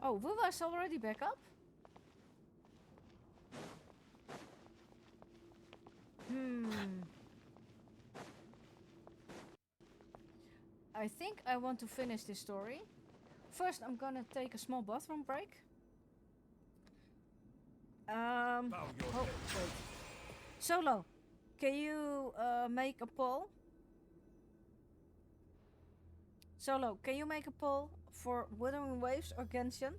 Oh, Wuva's already back up? I think I want to finish this story. First, I'm gonna take a small bathroom break. Oh, wait. Solo, can you make a poll? Solo, can you make a poll for Wuthering Waves or Genshin?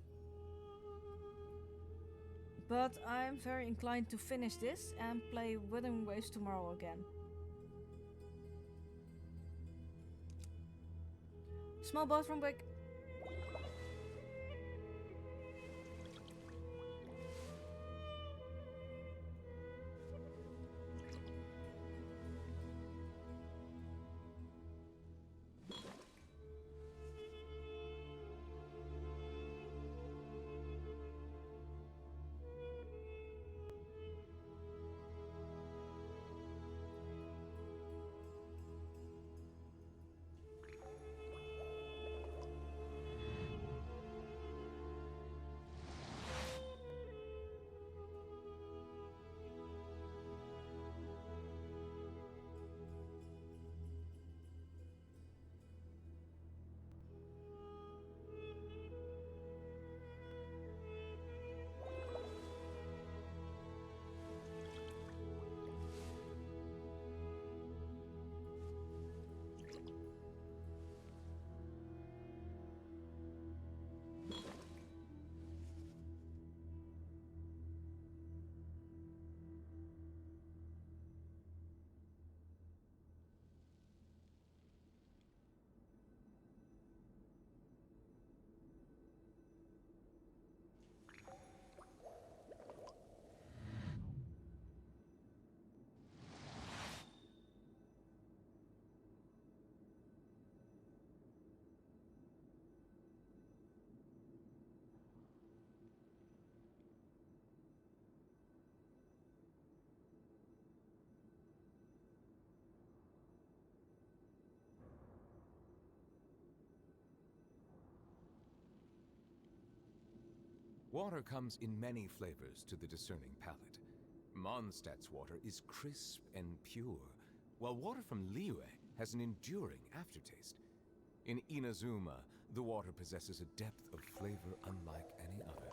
But I'm very inclined to finish this and play Wuthering Waves tomorrow again. Small bathroom break. Water comes in many flavors to the discerning palate. Mondstadt's water is crisp and pure, while water from Liyue has an enduring aftertaste. In Inazuma, the water possesses a depth of flavor unlike any other.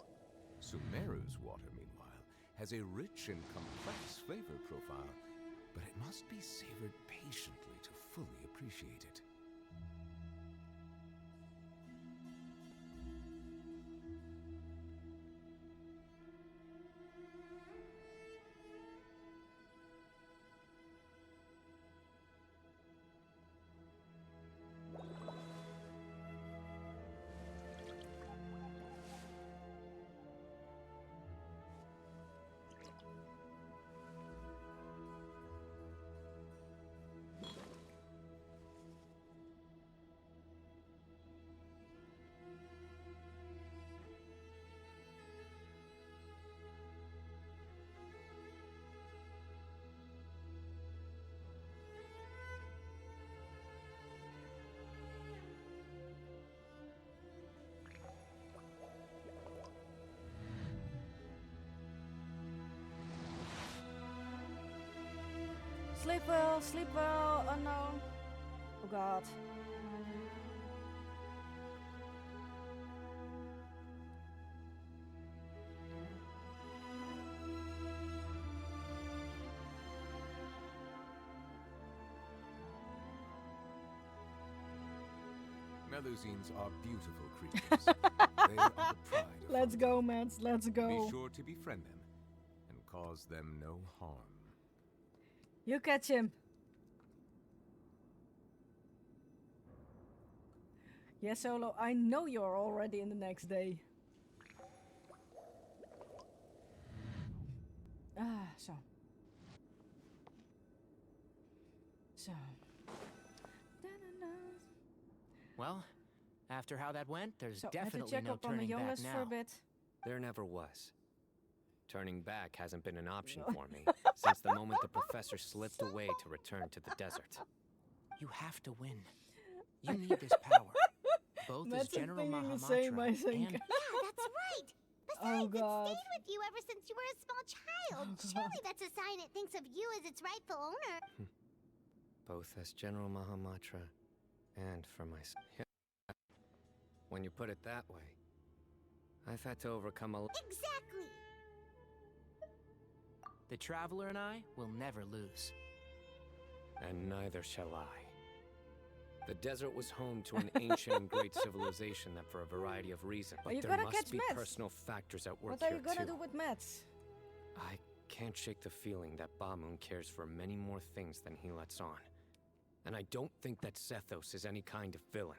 Sumeru's water, meanwhile, has a rich and complex flavor profile, but it must be savored patiently to fully appreciate it. Sleep well, oh no. Oh god. Melusines are beautiful creatures. They are the pride of Let's Fontaine. go, Mats, let's go. Be sure to befriend them and cause them no harm. You catch him. Yeah, Solo, I know you're already in the next day. So. Well, after how that went, there's So, I had to definitely check no up on the turning young back list for a now. bit. There never was. Turning back hasn't been an option for me since the moment the professor slipped away to return to the desert. You have to win. You need this power. Both as That's General thinking the same, I Mahamatra think. and... Yeah, that's right. Oh Besides, god. it stayed with you ever since you were a small child. Surely that's a sign it thinks of you as its rightful owner. Both as General Mahamatra and for myself. When you put it that way, I've had to overcome a... Exactly. The Traveler and I will never lose. And neither shall I. The desert was home to an ancient and great civilization that for a variety of reasons. Are you But there gonna must catch be Mets? personal factors at work What are here you gonna too. do with Mats? I can't shake the feeling that Bamoon cares for many more things than he lets on. And I don't think that Sethos is any kind of villain.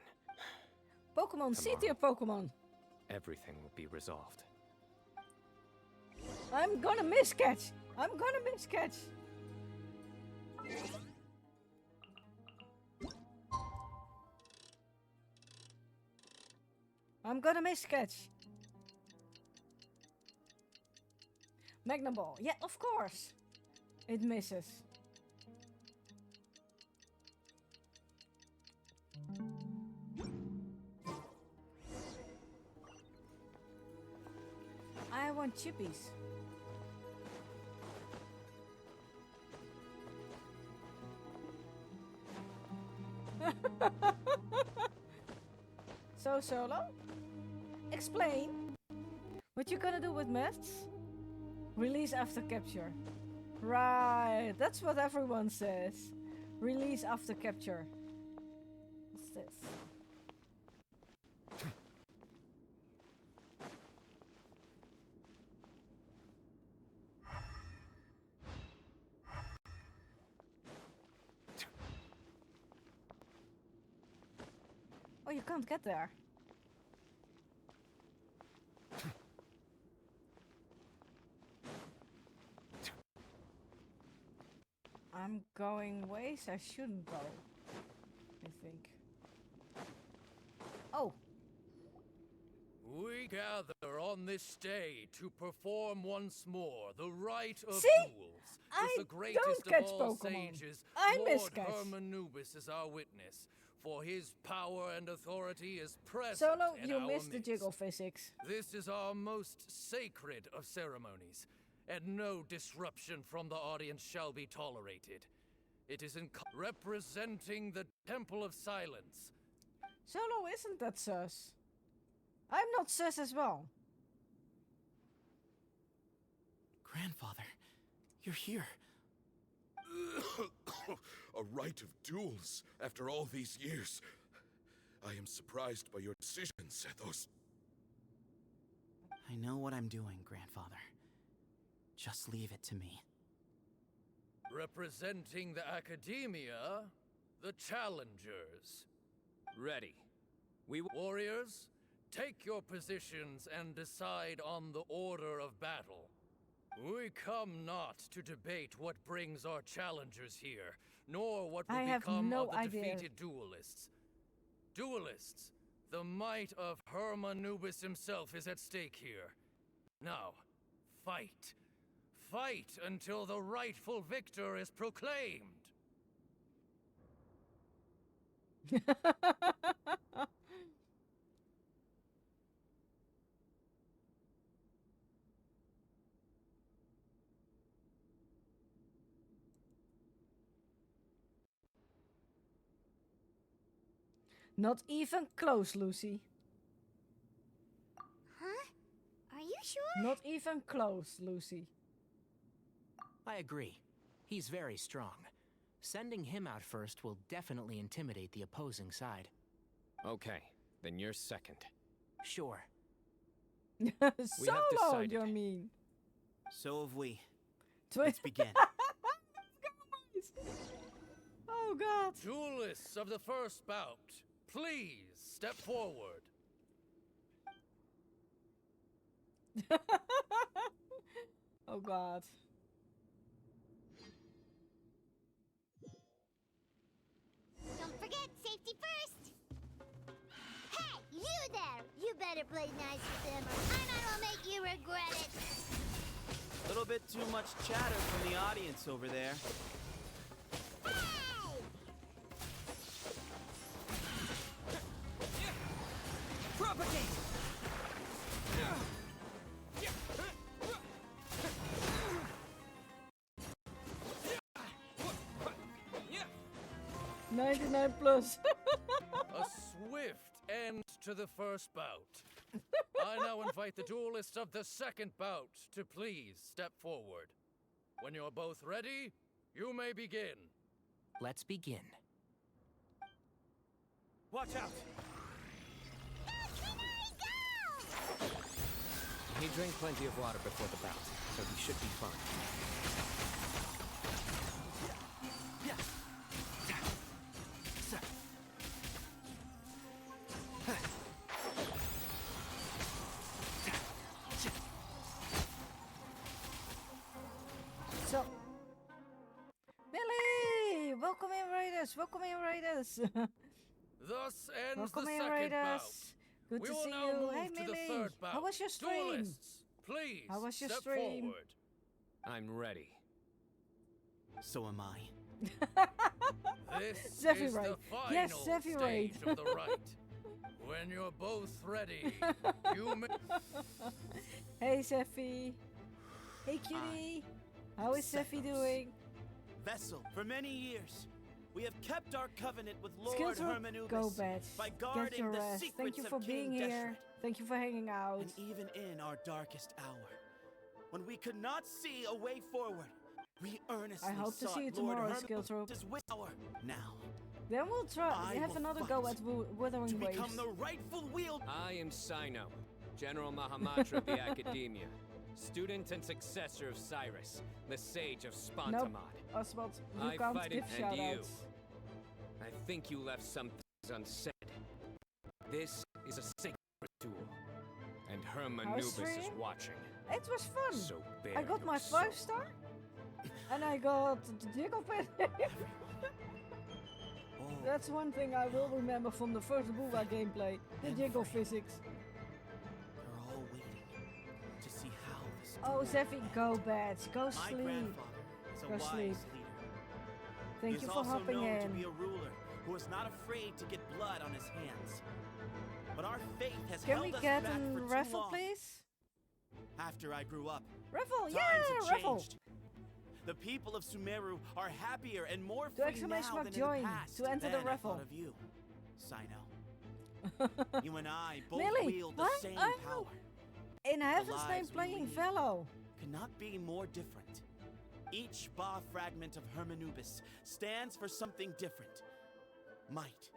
Pokemon, see to your Pokemon. Everything will be resolved. I'm gonna miscatch. I'm gonna miscatch. I'm gonna miscatch. Magnum Ball. Yeah, of course. It misses. I want chippies. So, Solo? Explain. What you gonna do with Mets? Release after capture. Right, that's what everyone says. Release after capture. What's this? Oh, you can't get there. I'm going ways I shouldn't go, I think. Oh! We gather on this day to perform once more the rite of See? duels. I With the greatest don't catch of all Pokemon. sages, I Lord miscatch. Hermanubis is our witness. for his power and authority is present Solo, in you our missed the midst. jiggle physics. This is our most sacred of ceremonies, and no disruption from the audience shall be tolerated. It is representing the Temple of Silence. Solo isn't that sus. I'm not sus as well. Grandfather, you're here. A rite of duels after all these years. I am surprised by your decisions, Ethos. I know what I'm doing, Grandfather. Just leave it to me. Representing the Academia, the Challengers. Ready. Warriors, take your positions and decide on the order of battle. We come not to debate what brings our challengers here, nor what will become of the defeated duelists. Duelists, the might of Hermanubis himself is at stake here. Now, fight. Fight until the rightful victor is proclaimed. Not even close, Lucy. Huh? Are you sure? Not even close, Lucy. I agree. He's very strong. Sending him out first will definitely intimidate the opposing side. Okay, then you're second. Sure. Solo, you mean? So have we. Let's begin. Oh god. Duelists of the first bout, please step forward. Oh god. Don't forget, safety first! Hey, you there! You better play nice with them or I will make you regret it! A little bit too much chatter from the audience over there. Propagate! 99 plus. A swift end to the first bout. I now invite the duelists of the second bout to please step forward. When you're both ready, you may begin. Let's begin. Watch out! He drank plenty of water before the bout, so he should be fine. So, Billy! Welcome in, Raiders! Welcome in, Raiders! Thus ends Welcome the in, second bout. Raiders! Good We to will see now you. move Hey, to the Millie! third bout. How was your stream? Duelists, please How was your step stream? forward. I'm ready. So am I. This Zephyr is Raid. the final Yes, Zephyr Raid. stage of the rite. When you're both ready, you may... Hey, Zephy. Hey, cutie. How is Zephy doing? Vessel, for many years, we have kept our covenant with Lord Skills Hermanubis go bad. by Get guarding your the rest. secrets Thank you of for King being here. Deshret. Thank you for hanging out. And even in our darkest hour, when we could not see a way forward, we earnestly I hope to sought see you Lord tomorrow, Skilltrope. Hermanubis' power. Now, Then we'll try I have will another fight go at Wuthering to Waves. become the rightful wielder. I am Sino, General Mahamatra of the Academia, student and successor of Cyrus, the Sage of Spontamod. Nope, Oswald, you I can't fight give it, and you. shoutouts. I think you left some things unsaid. This is a sacred duel, and Hermanubis is stream? watching. It was fun. So I bare got my your soul. 5-star, and I got the jiggle pit. That's one thing I will remember from the first Booga gameplay, the jiggle physics. They're all waiting to see how this Oh, duel Zeffy, go bed, go My sleep. grandfather is a Go wise sleep. leader. Thank He you is for also hopping known to in. be a ruler who is not afraid to get blood on his hands. But our faith has Can held we us get back for a too raffle, long. please? After I grew up, Raffle, times yeah, have raffle. changed. The people of Sumeru are happier and more To free exclamation now mark than join in the past. to enter the Then I raffle. thought of you, Sino. You and I both Really? wield the What? same I'm power. In heaven's lives name we playing lead Velo. Cannot be more different. Each Ba fragment of Hermanubis stands for something different. Might,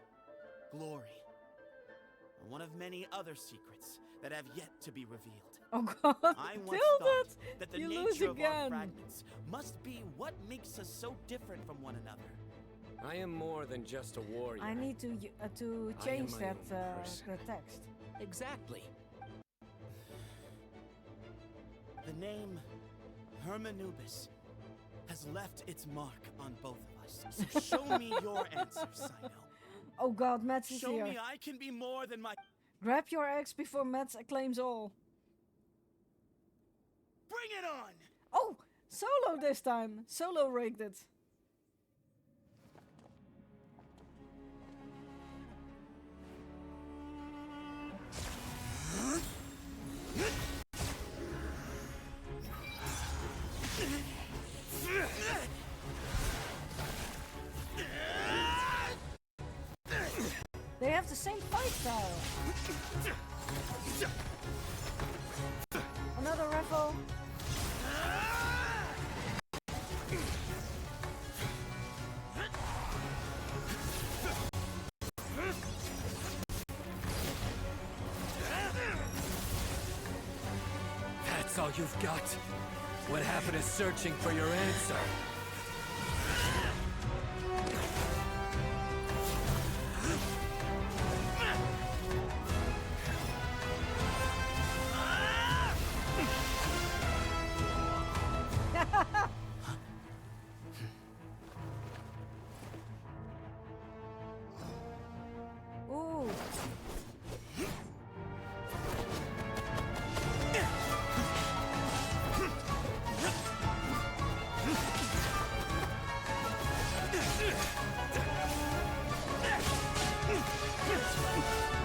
glory, and one of many other secrets that have yet to be revealed. Oh god, I once Tilted! thought that the You lose nature of our again. fragments must be what makes us so different from one another. I am more than just a warrior. I need to I change am my that own person. the text. Exactly. The name Hermanubis has left its mark on both of us. So show me your answer, Sino. Oh god, Mats is Show here. me I can be more than my... Grab your axe before Mats acclaims all. Bring it on! Oh, Solo this time. Solo rigged it. They have the same fight style. Another raffle. That's all you've got? What happened to searching for your answer? Ooh.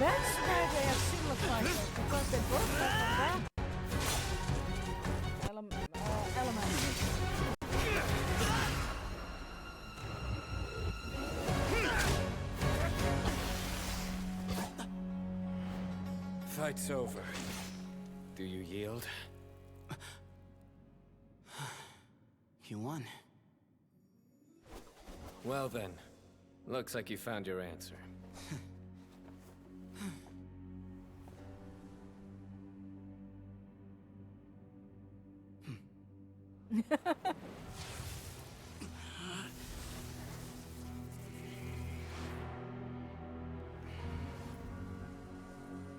That's why they have similar fighters, because they both have that element. Fight's over. Do you yield? You won. Well then, looks like you found your answer.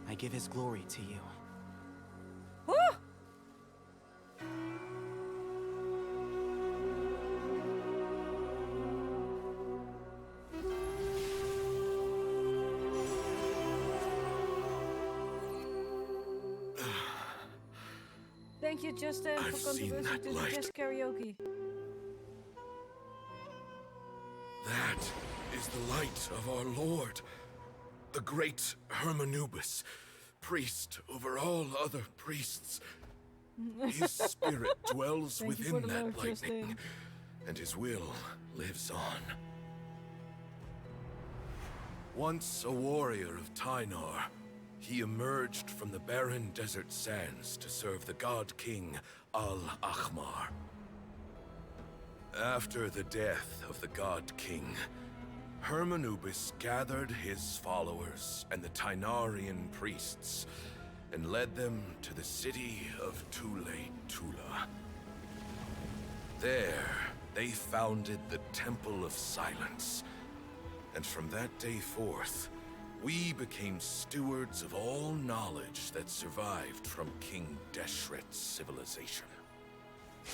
I give his glory to you. Thank you, Justin, I've for seen contributing that to the light. Just Karaoke. That is the light of our Lord, the great Hermanubis, priest over all other priests. His spirit dwells Thank you for within the that love, lightning, Justin. and his will lives on. Once a warrior of Tynar, he emerged from the barren desert sands to serve the god king Al-Ahmar. After the death of the god king, Hermanubis gathered his followers and the Tynarian priests and led them to the city of Tule-Tula. There, they founded the Temple of Silence, and from that day forth, we became stewards of all knowledge that survived from King Deshret's civilization.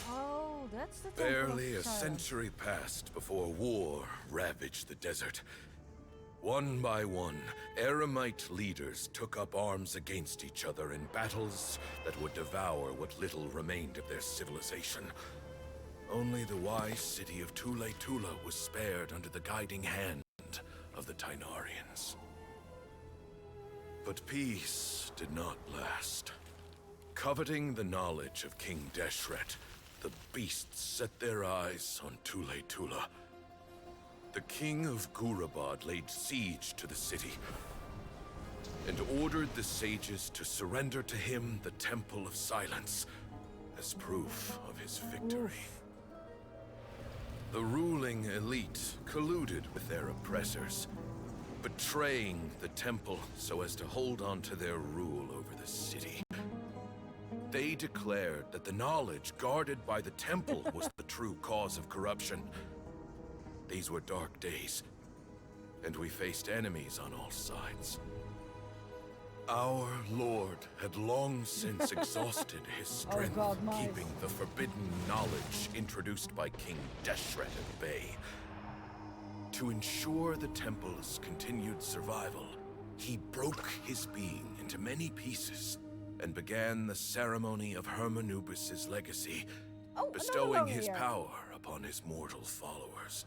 Oh, that's the Temple Barely of a Silence. century passed before war ravaged the desert. One by one, Eremite leaders took up arms against each other in battles that would devour what little remained of their civilization. Only the wise city of Tule-Tula was spared under the guiding hand of the Tainarians. But peace did not last. Coveting the knowledge of King Deshret, the beasts set their eyes on Tule Tula. The king of Gurabad laid siege to the city and ordered the sages to surrender to him the Temple of Silence as proof of his victory. The ruling elite colluded with their oppressors, betraying the temple so as to hold on to their rule over the city. They declared that the knowledge guarded by the temple was the true cause of corruption. These were dark days, and we faced enemies on all sides. Our lord had long since exhausted his strength, keeping the forbidden knowledge introduced by King Deshret at bay. To ensure the temple's continued survival, he broke his being into many pieces and began the ceremony of Hermanubis' legacy, bestowing his power upon his mortal followers.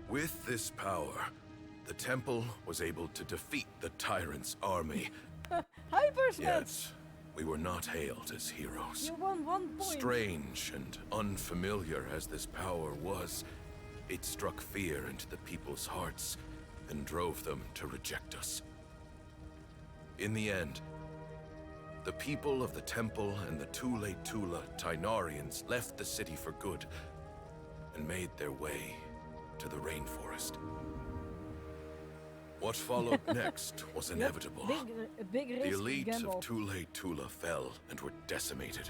With this power, the temple was able to defeat the tyrant's army. Yet, we were not hailed as heroes. You won 1 point. Strange and unfamiliar as this power was, it struck fear into the people's hearts and drove them to reject us. In the end, the people of the temple and the Tule Tula Tainarians left the city for good and made their way to the rainforest. What followed next was inevitable. Big The risk elite gamble. of Tule Tula fell and were decimated.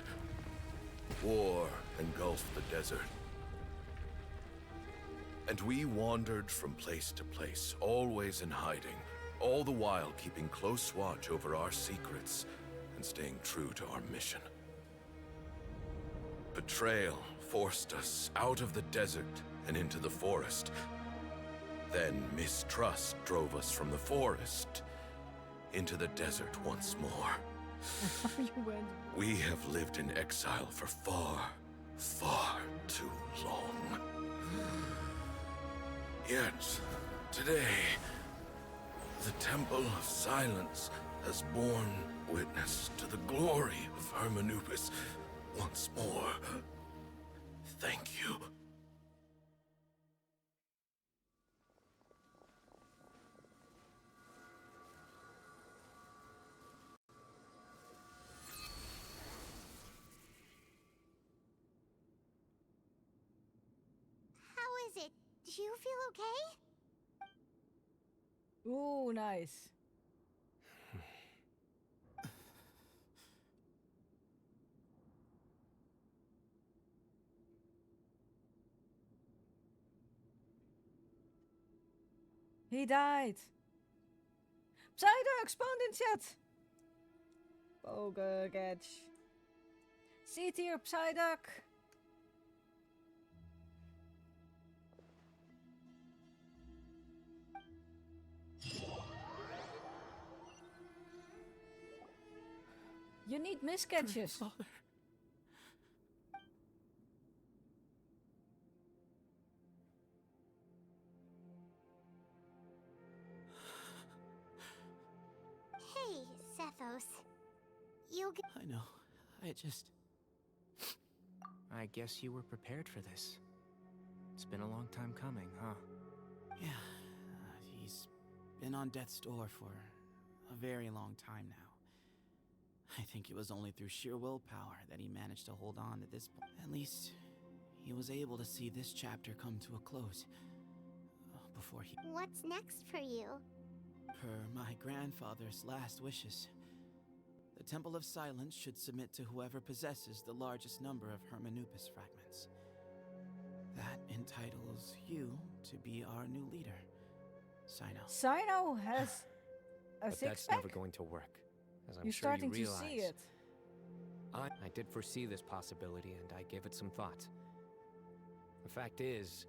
War engulfed the desert. And we wandered from place to place, always in hiding, all the while keeping close watch over our secrets and staying true to our mission. Betrayal forced us out of the desert and into the forest. Then mistrust drove us from the forest into the desert once more. We have lived in exile for far, far too long. Yet, today, the Temple of Silence has borne witness to the glory of Hermanubis once more. Thank you. How is it? Do you feel okay? Ooh, nice. He died. Psyduck spawned in chat. Pogegedge. Zit hier, Psyduck. You need miscatches. Hey, Sethos. I know. I guess you were prepared for this. It's been a long time coming, huh? Yeah, he's been on death's door for a very long time now. I think it was only through sheer willpower that he managed to hold on to this point. At least, he was able to see this chapter come to a close. Before he... What's next for you? Per my grandfather's last wishes, the Temple of Silence should submit to whoever possesses the largest number of Hermanubis fragments. That entitles you to be our new leader, Sino. Sino has a But six that's pack? never going to work, as I'm You're sure you starting to realize. see it. I did foresee this possibility, and I gave it some thought. The fact is,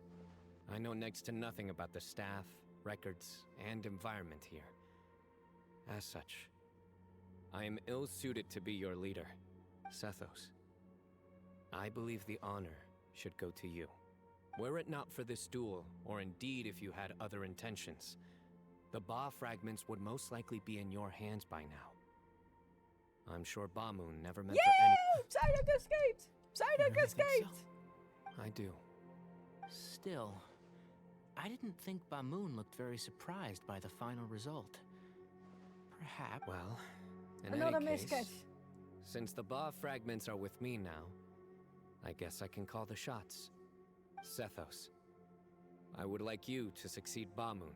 I know next to nothing about the staff, records, and environment here. As such, I am ill-suited to be your leader, Sethos. I believe the honor should go to you. Were it not for this duel, or indeed if you had other intentions, the Ba fragments would most likely be in your hands by now. I'm sure Bamoon never meant for any— Psyduck escaped! Psyduck really think escaped! I do. Still, I didn't think Bamoon looked very surprised by the final result. Perhaps. Well, in Another any case, miscatch. since the Ba fragments are with me now, I guess I can call the shots. Sethos, I would like you to succeed Bamoon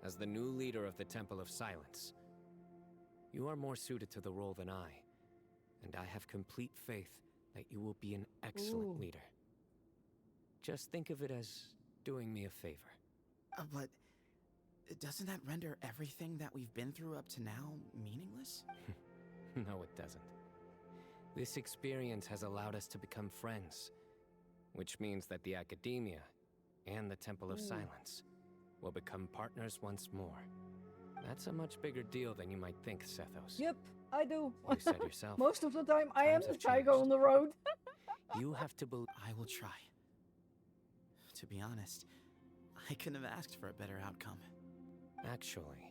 as the new leader of the Temple of Silence. You are more suited to the role than I, and I have complete faith that you will be an excellent leader. Just think of it as doing me a favor. But doesn't that render everything that we've been through up to now meaningless? No, it doesn't. This experience has allowed us to become friends, which means that the Academia and the Temple of Silence will become partners once more. That's a much bigger deal than you might think, Sethos. Yep, I do. You said yourself. Most of the time, I am Times the have tiger changed. on the road. You have to believe. I will try. To be honest, I couldn't have asked for a better outcome. Actually,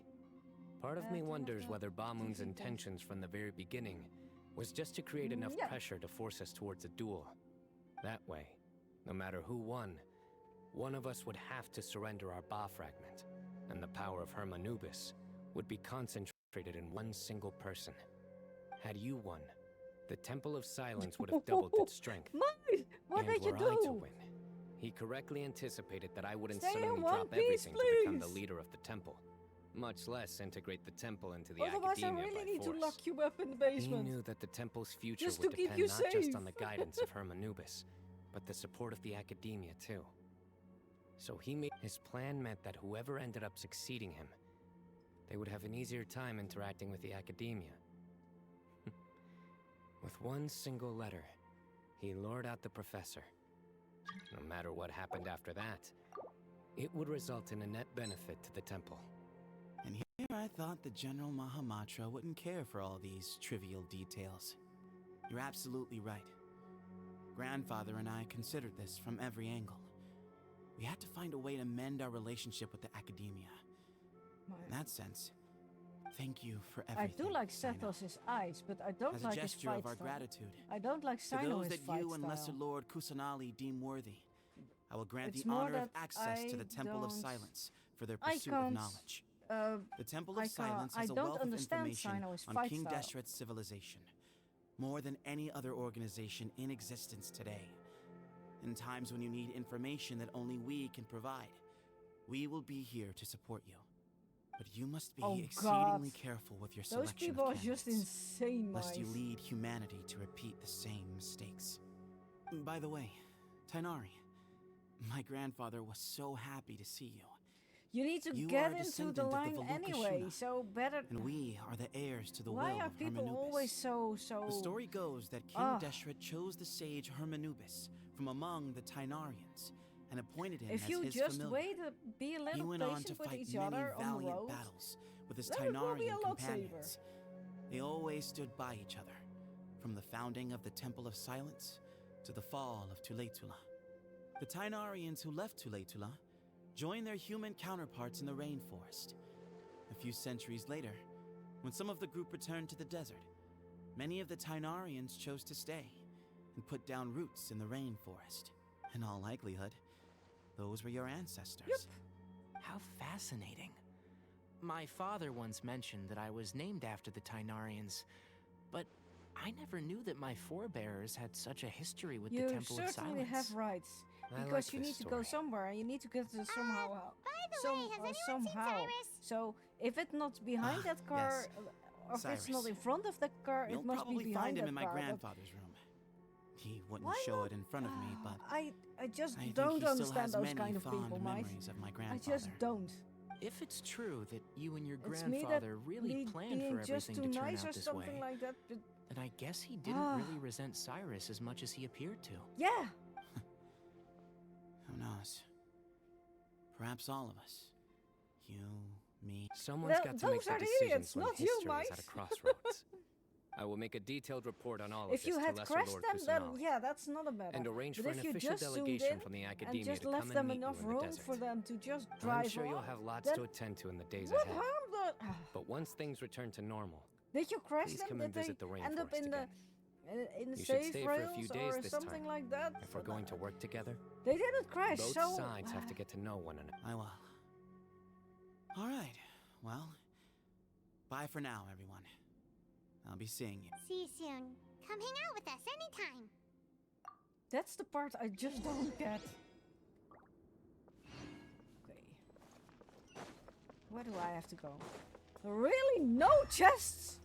part of me wonders whether Bamoon's intentions from the very beginning was just to create enough pressure to force us towards a duel. That way, no matter who won, one of us would have to surrender our Ba fragment, and the power of Hermanubis would be concentrated in one single person. Had you won, the Temple of Silence would have doubled its strength. Mate, what and did you were I to do? win, he correctly anticipated that I wouldn't Stay in suddenly one drop piece, everything to become the please. leader of the temple, much less integrate the temple into the Otherwise, I Academia really by need force. to lock you up in the He basement. knew that the temple's future Just would to keep depend you not just safe. on the guidance of Hermanubis, but the support of the Academia too. So his plan meant that whoever ended up succeeding him, they would have an easier time interacting with the Academia. With one single letter, he lured out the professor. No matter what happened after that, it would result in a net benefit to the temple. And here I thought the General Mahamatra wouldn't care for all these trivial details. You're absolutely right. Grandfather and I considered this from every angle. We had to find a way to mend our relationship with the Academia. In that sense, thank you for I everything. do like Sino. Sethos' eyes, but I don't As a like his gesture fight of our style. gratitude, I don't like to Sino those his that fight you and Lesser style. Lord Kusanali deem worthy, I will grant It's the more honor of that access to I the Temple of don't- Silence for their I pursuit of can't, knowledge. The Temple I of Silence can't- has I a don't wealth of understand information Sino's on fight King style. Deshret's civilization, more than any other organization in existence today. In times when you need information that only we can provide, we will be here to support you. But you must be Oh, exceedingly God. careful with your Those selection people of are just candidates, insane, lest you Mice. lead humanity to repeat the same mistakes. By the way, Tainari, my grandfather was so happy to see you. You need to You get are a into descendant the of the line Valuka anyway, Shuna, so better... And we are the heirs to the Why will are of people Hermanubis. always so... The story goes that King Ah. Deshret chose the sage Hermanubis from among the Tainarians and appointed him If as you his just familiar. wait to be a He little went on to patient with fight each many other on the valiant road, battles with his then it will be a Tainarian lot safer. companions. They always stood by each other, from the founding of the Temple of Silence to the fall of Tuletula. The Tainarians who left Tuletula joined their human counterparts in the rainforest. A few centuries later, when some of the group returned to the desert, many of the Tainarians chose to stay and put down roots in the rainforest. In all likelihood, those were your ancestors. How fascinating. My father once mentioned that I was named after the Tainarians, but I never knew that my forebears had such a history with the You Temple of certainly Silence. have rights. I Because like you this need to go story. somewhere, and you need to get to somehow. By the way, has anyone seen somehow. Cyrus? So if it's not behind Ah, that car, yes. or if it's not Cyrus. in front of that car, You'll it must probably be behind find him that in my car. but grandfather's room. He wouldn't why show not? it in front of me, but I just I think don't he still understand has those many kind of fond people, Mike. memories of my I grandfather. just don't. If it's true that you and your It's me that grandfather really planned being for just everything too to turn nice out or this something way, like that. But then I guess he didn't Ah. really resent Cyrus as much as he appeared to. yeah, Who knows? Perhaps all of us. You, me. Someone's Well, got to make those the are the decisions idiots, when not you, history is Mike. at a crossroads. I will make a detailed report on all of If this you to had Lesser crashed Lord them, then Kusanal, yeah, that's not a matter. and arrange But for if an you official just zoomed delegation in from the and Academia just to left come them and meet enough you in the room desert. for them to just drive I'm sure you'll off, have lots then to attend to in the days what ahead. harm the... But once things return to normal, Did you crash please them? come Did and they visit the end up rainforest in again. the You should safe stay for a rails few days or this something time, like that? if we're going to work together. They didn't crash, Both so... sides have to get to know one another. I will. All right. Well, bye for now, everyone. I'll be seeing you. See you soon. Come hang out with us anytime. That's the part I just don't get. Okay. Where do I have to go? Really? No chests?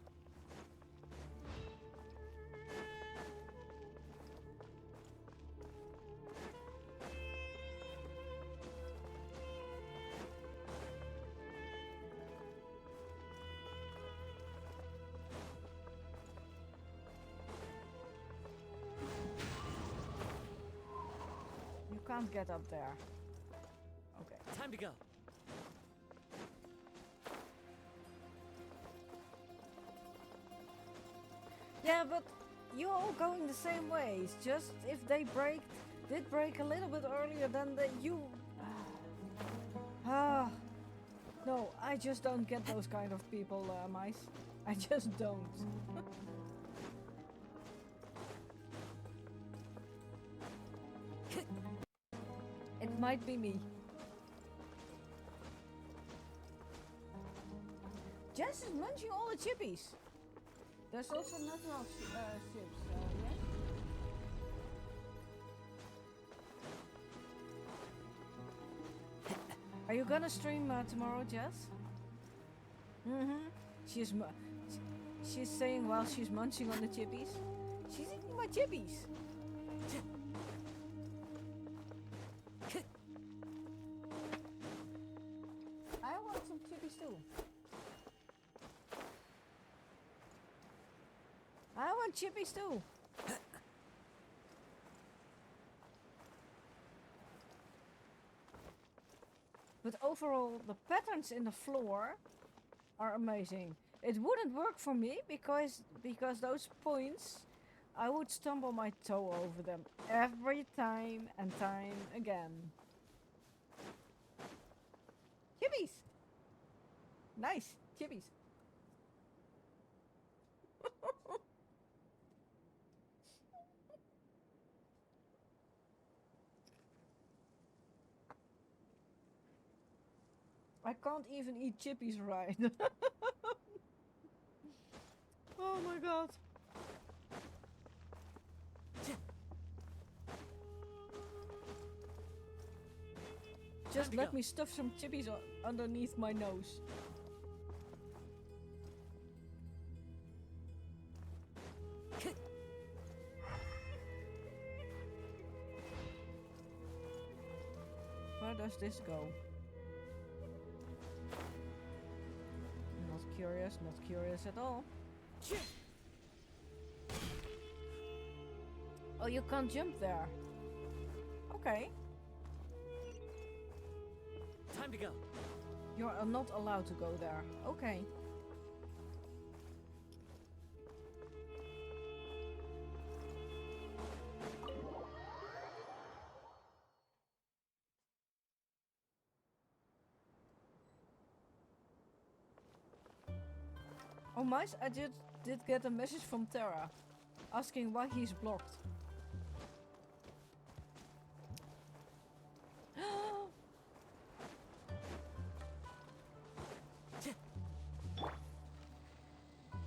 You can't get up there. Okay. Time to go. Yeah, but you're all going the same ways. Just if they did break a little bit earlier than you... Ah. No, I just don't get those kind of people, mice. I just don't. It might be me. Jess is munching all the chippies. There's also natural chips, yeah? Are you gonna stream tomorrow, Jess? Mm-hmm. She's saying while she's munching on the chippies. She's eating my chippies. I want some chippies too. I want chippies too. But overall, the patterns in the floor are amazing. It wouldn't work for me because those points, I would stumble my toe over them every time and time again. Chippies! Nice, chippies. I can't even eat chippies right. Oh my god. Just let me stuff some chippies underneath my nose. Where does this go? Not curious at all. Oh, you can't jump there. Okay. Time to go. You're not allowed to go there. Okay. Oh, mice, I did get a message from Terra asking why he's blocked.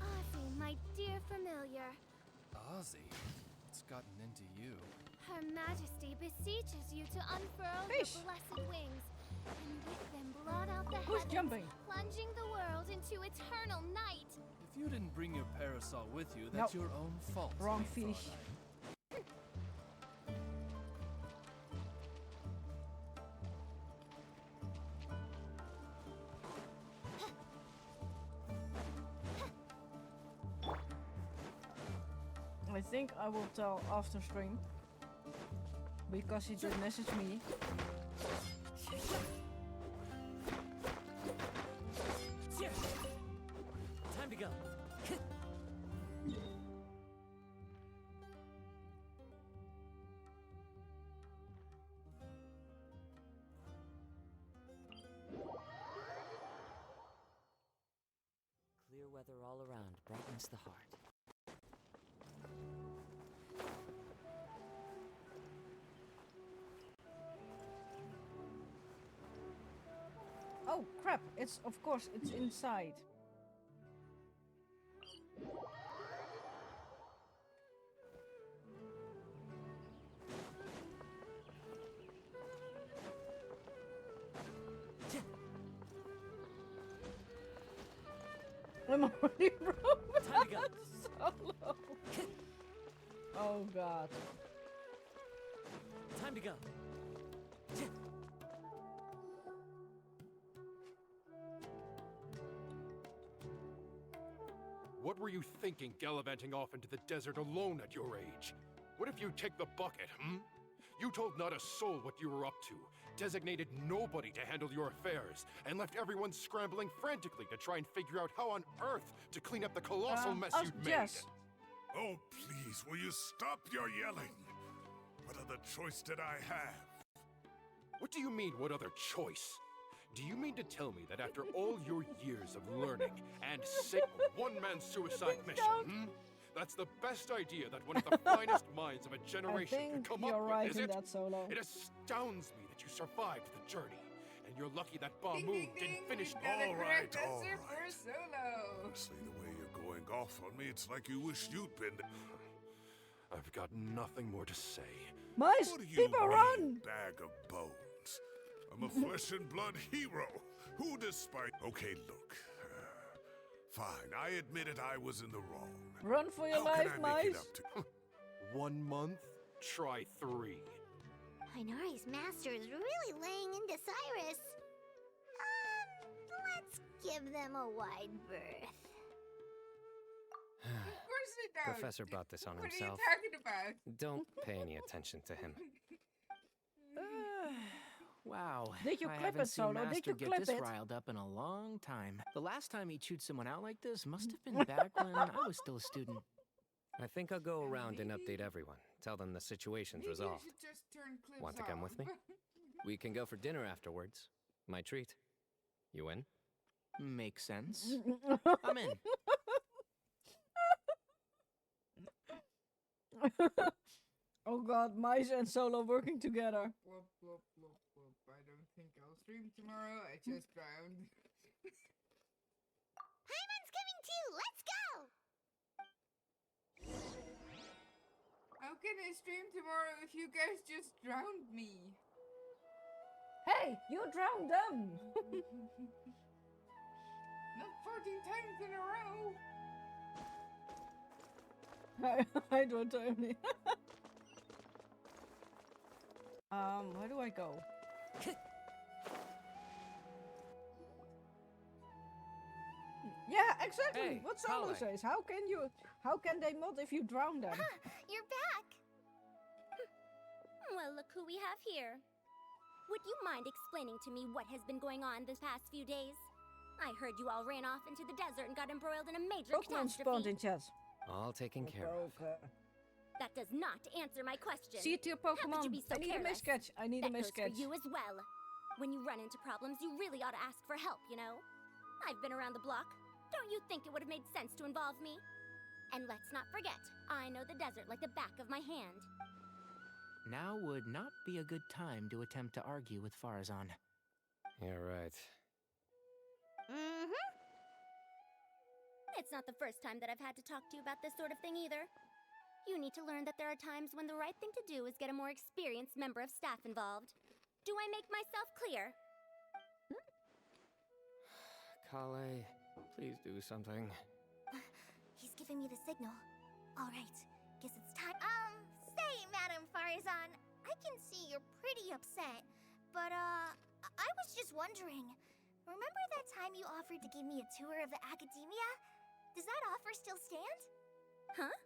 Ozzy, my dear familiar. Ozzy? What's gotten into you? Her Majesty beseeches you to unfurl your blessed wings, and with them blot out the Who's heavens, jumping? plunging the world into eternal night. If you didn't bring your parasol with you, that's your own fault. Wrong Mayfly. fish. I think I will tell after stream because he did message me. Time to go. weather all around brightens the heart. Oh crap! It's of course it's inside. I'm already broken. Time to go. Solo. Oh god. Time to go. What were you thinking, gallivanting off into the desert alone at your age? What if you take the bucket, hmm? You told not a soul what you were up to, designated nobody to handle your affairs, and left everyone scrambling frantically to try and figure out how on earth to clean up the colossal mess you'd made. Yes. Oh, please, will you stop your yelling? What other choice did I have? What do you mean, what other choice? Do you mean to tell me that after all your years of learning and sick one-man suicide mission, that's the best idea that one of the finest minds of a generation could come up with, is it? That solo. It astounds me that you survived the journey, and you're lucky that Bamu didn't finish. All right, all right. Solo. Honestly, the way you're going off on me, it's like you wish you'd been. I've got nothing more to say. Mice, What do you people mean, run! bag of bones? I'm a flesh and blood hero, who despite... Okay, look. Fine, I admitted I was in the wrong. Run for your How life, can I make it mice! up to... 1 month? Try 3. Inari's master is really laying into Cyrus. Let's give them a wide berth. Of course they don't. Professor brought this on What himself. are you talking about? Don't pay any attention to him. Wow. Did you I clip haven't it, seen Solo? Did Master you get clip this it? riled up in a long time. The last time he chewed someone out like this must have been back when I was still a student. I think I'll go around and update everyone. Tell them the situation's Maybe resolved. I should just turn clips Want to come off. with me? We can go for dinner afterwards. My treat. You in? Makes sense. I'm in. Oh god, mice and Solo working together. Whoop, whoop, whoop, whoop. I don't think I'll stream tomorrow. I just drowned. Paimon's coming too! Let's go! How can I stream tomorrow if you guys just drowned me? Hey, you drowned them! Not 14 times in a row! I don't tell me. Where do I go? Yeah, exactly. Hey, what Solo Kale. says. How can they mod if you drown them? You're back! Well, look who we have here. Would you mind explaining to me what has been going on this past few days? I heard you all ran off into the desert and got embroiled in a major Pokemon spawned in catastrophe. chat. All taken care of. That does not answer my question. See it to your How could Pokemon. you be so I need a careless? miscatch. I need a That goes miscatch. for you as well. When you run into problems, you really ought to ask for help, you know? I've been around the block. Don't you think it would have made sense to involve me? And let's not forget, I know the desert like the back of my hand. Now would not be a good time to attempt to argue with Farazan. You're right. Mm-hmm. It's not the first time that I've had to talk to you about this sort of thing either. You need to learn that there are times when the right thing to do is get a more experienced member of staff involved. Do I make myself clear? Kale, please do something. He's giving me the signal. All right, guess it's time. Say, Madam Farazan, I can see you're pretty upset, but I was just wondering. Remember that time you offered to give me a tour of the academia? Does that offer still stand? Huh?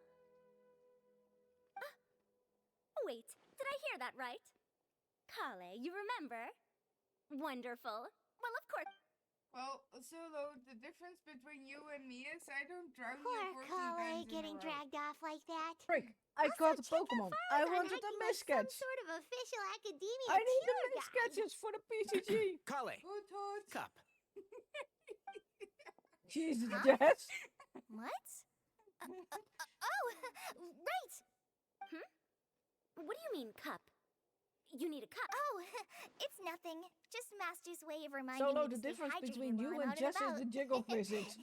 Wait, did I hear that right? Kale, you remember? Wonderful. Well, of course. Well, Solo, the difference between you and me is I don't drown Poor you 14 times Kale in getting a row. dragged off like that. Frick, I caught a Pokemon. I wanted a Some miscatch. sort of official academia I need the tour guide. miscatches for the PCG. Kale, Good thoughts. cup. Jesus, Huh? Jess. What? Oh, right! What do you mean, cup? You need a cup? Oh, it's nothing. Just Master's way of reminding Solo, me the to stay difference hydrated between while you I'm and out Jess and is the about. jiggle physics.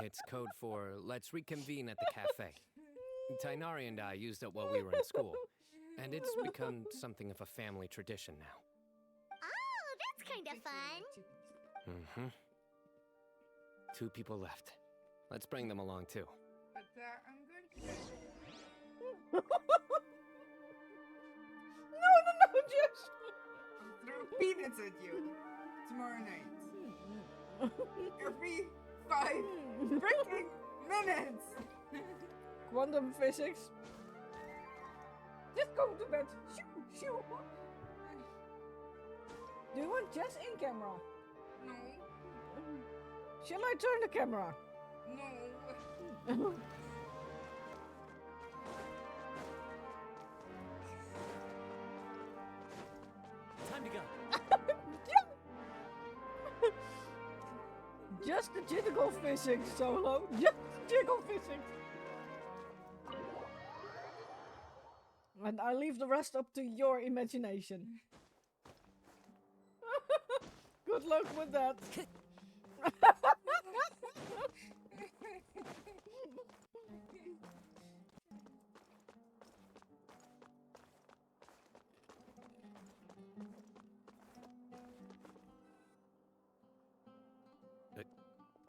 It's code for let's reconvene at the cafe. Tainari and I used it while we were in school, and it's become something of a family tradition now. Oh, that's kind of fun. Mm-hmm. 2 people left. Let's bring them along too. But I'm going to. No, Jess. I'll throw peanuts at you tomorrow night. Every 5 freaking minutes. Quantum physics. Just go to bed. Shoo, shoo. Do you want Jess in camera? No. Shall I turn the camera? No. Time to go. Just the jiggle physics, Solo. Just the jiggle physics. And I leave the rest up to your imagination. Good luck with that.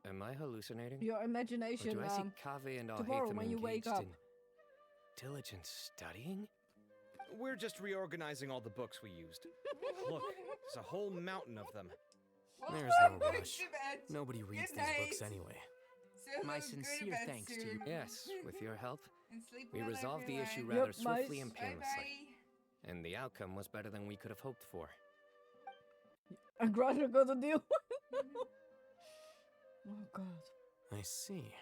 Am I hallucinating? Your imagination. Or do I see Kaveh and tomorrow Alhaitham when you wake engaged up. in diligent studying? We're just reorganizing all the books we used. Look, there's a whole mountain of them. There's no rush. Nobody reads these books anyway. My sincere thanks to you. Yes, with your help, And sleep we well, resolved the issue everyone. rather swiftly and painlessly. Bye-bye. And the outcome was better than we could have hoped for. I'd rather go to deal. Oh god. I see.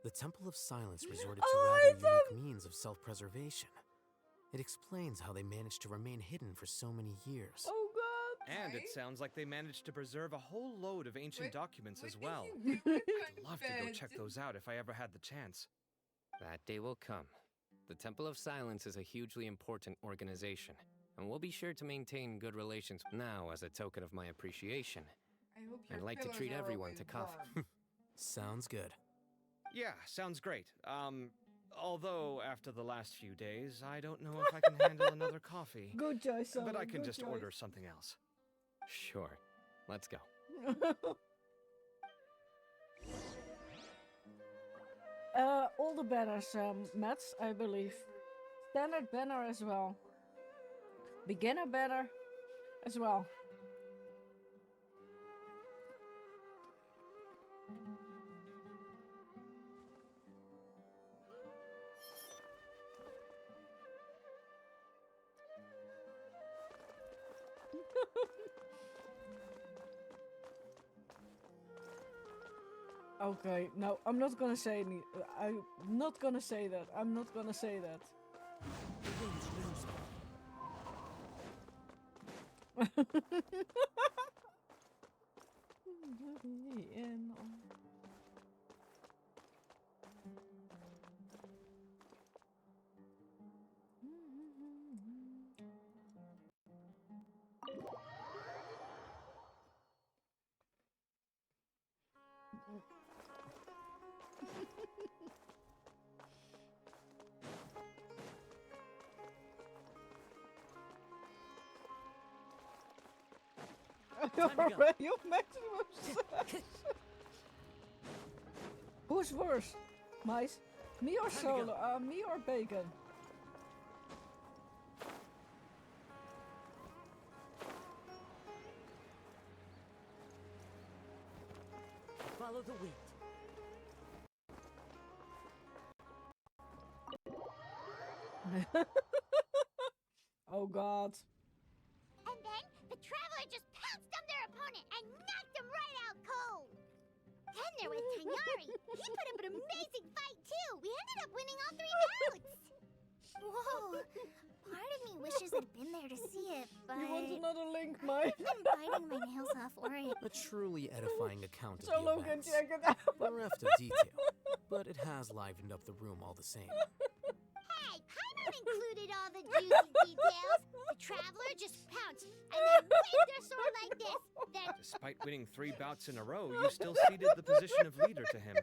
The Temple of Silence resorted Oh, to rather unique means of self-preservation. It explains how they managed to remain hidden for so many years. Oh god. And it sounds like they managed to preserve a whole load of ancient documents as well. I'd I'd love to go check those out if I ever had the chance. That day will come. The Temple of Silence is a hugely important organization, and we'll be sure to maintain good relations. Now, as a token of my appreciation, I hope your I'd like to pillows treat are everyone always to coffee. warm. Sounds good. Yeah, sounds great. Although after the last few days, I don't know if I can handle another coffee. Good choice, Solo. But I can good just choice. order something else. Sure. Let's go. All the banners, Mats, I believe. Standard banner as well. Beginner banner as well. Okay, no, I'm not gonna say any. I'm not gonna say that. I'm not gonna say that. You maximum success. Who's worse, Mice? Me or Solo? Me or Bacon? Follow the wind. Oh god. And then the traveler just pounced on their opponent and knocked him right out cold. Then there was Tainari. He put up an amazing fight too. We ended up winning all 3 bouts. Whoa. Part of me wishes it'd been there to see it, but You want another link, Mike? I'm biting my nails off worrying. A truly edifying account of So the Logan, events. check it out. Bereft of detail, but it has livened up the room all the same. Hey, Paimon included all the juicy details. The traveler just pounced and then waved their sword like this. Then Despite winning 3 bouts in a row, you still ceded the position of leader to him.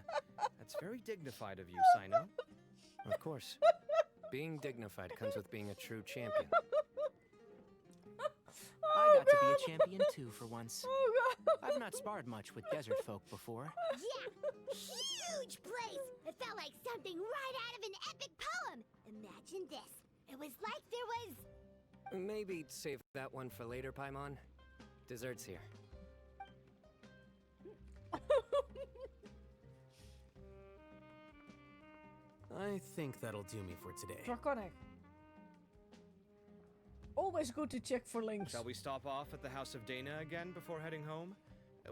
That's very dignified of you, Sino. Of course. Being dignified comes with being a true champion. I got to be a champion too for once. Oh god. I've not sparred much with desert folk before. yeah, huge place. It felt like something right out of an epic poem. Imagine this. It was like there was. Maybe save that one for later, Paimon. Dessert's here. I think that'll do me for today. Draconic. Always good to check for links. Shall we stop off at the House of Dana again before heading home?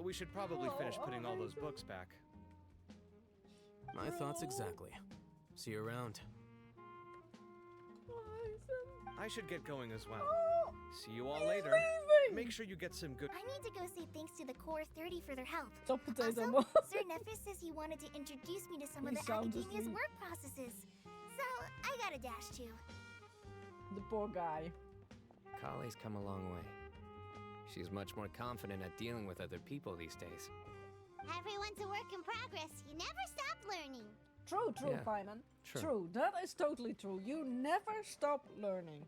We should probably finish putting all those books back. My thoughts exactly. See you around. I should get going as well. See you all later. Make sure you get some good. I need to go say thanks to the Core 30 for their help. Top potato. Also, Sir Nephis says he wanted to introduce me to some of He the sounds academia's asleep. work processes. So, I gotta dash too. The poor guy. Kale's come a long way. She's much more confident at dealing with other people these days. Everyone's a work in progress. You never stop learning. True, Yeah, Paimon. true. That is totally true. You never stop learning.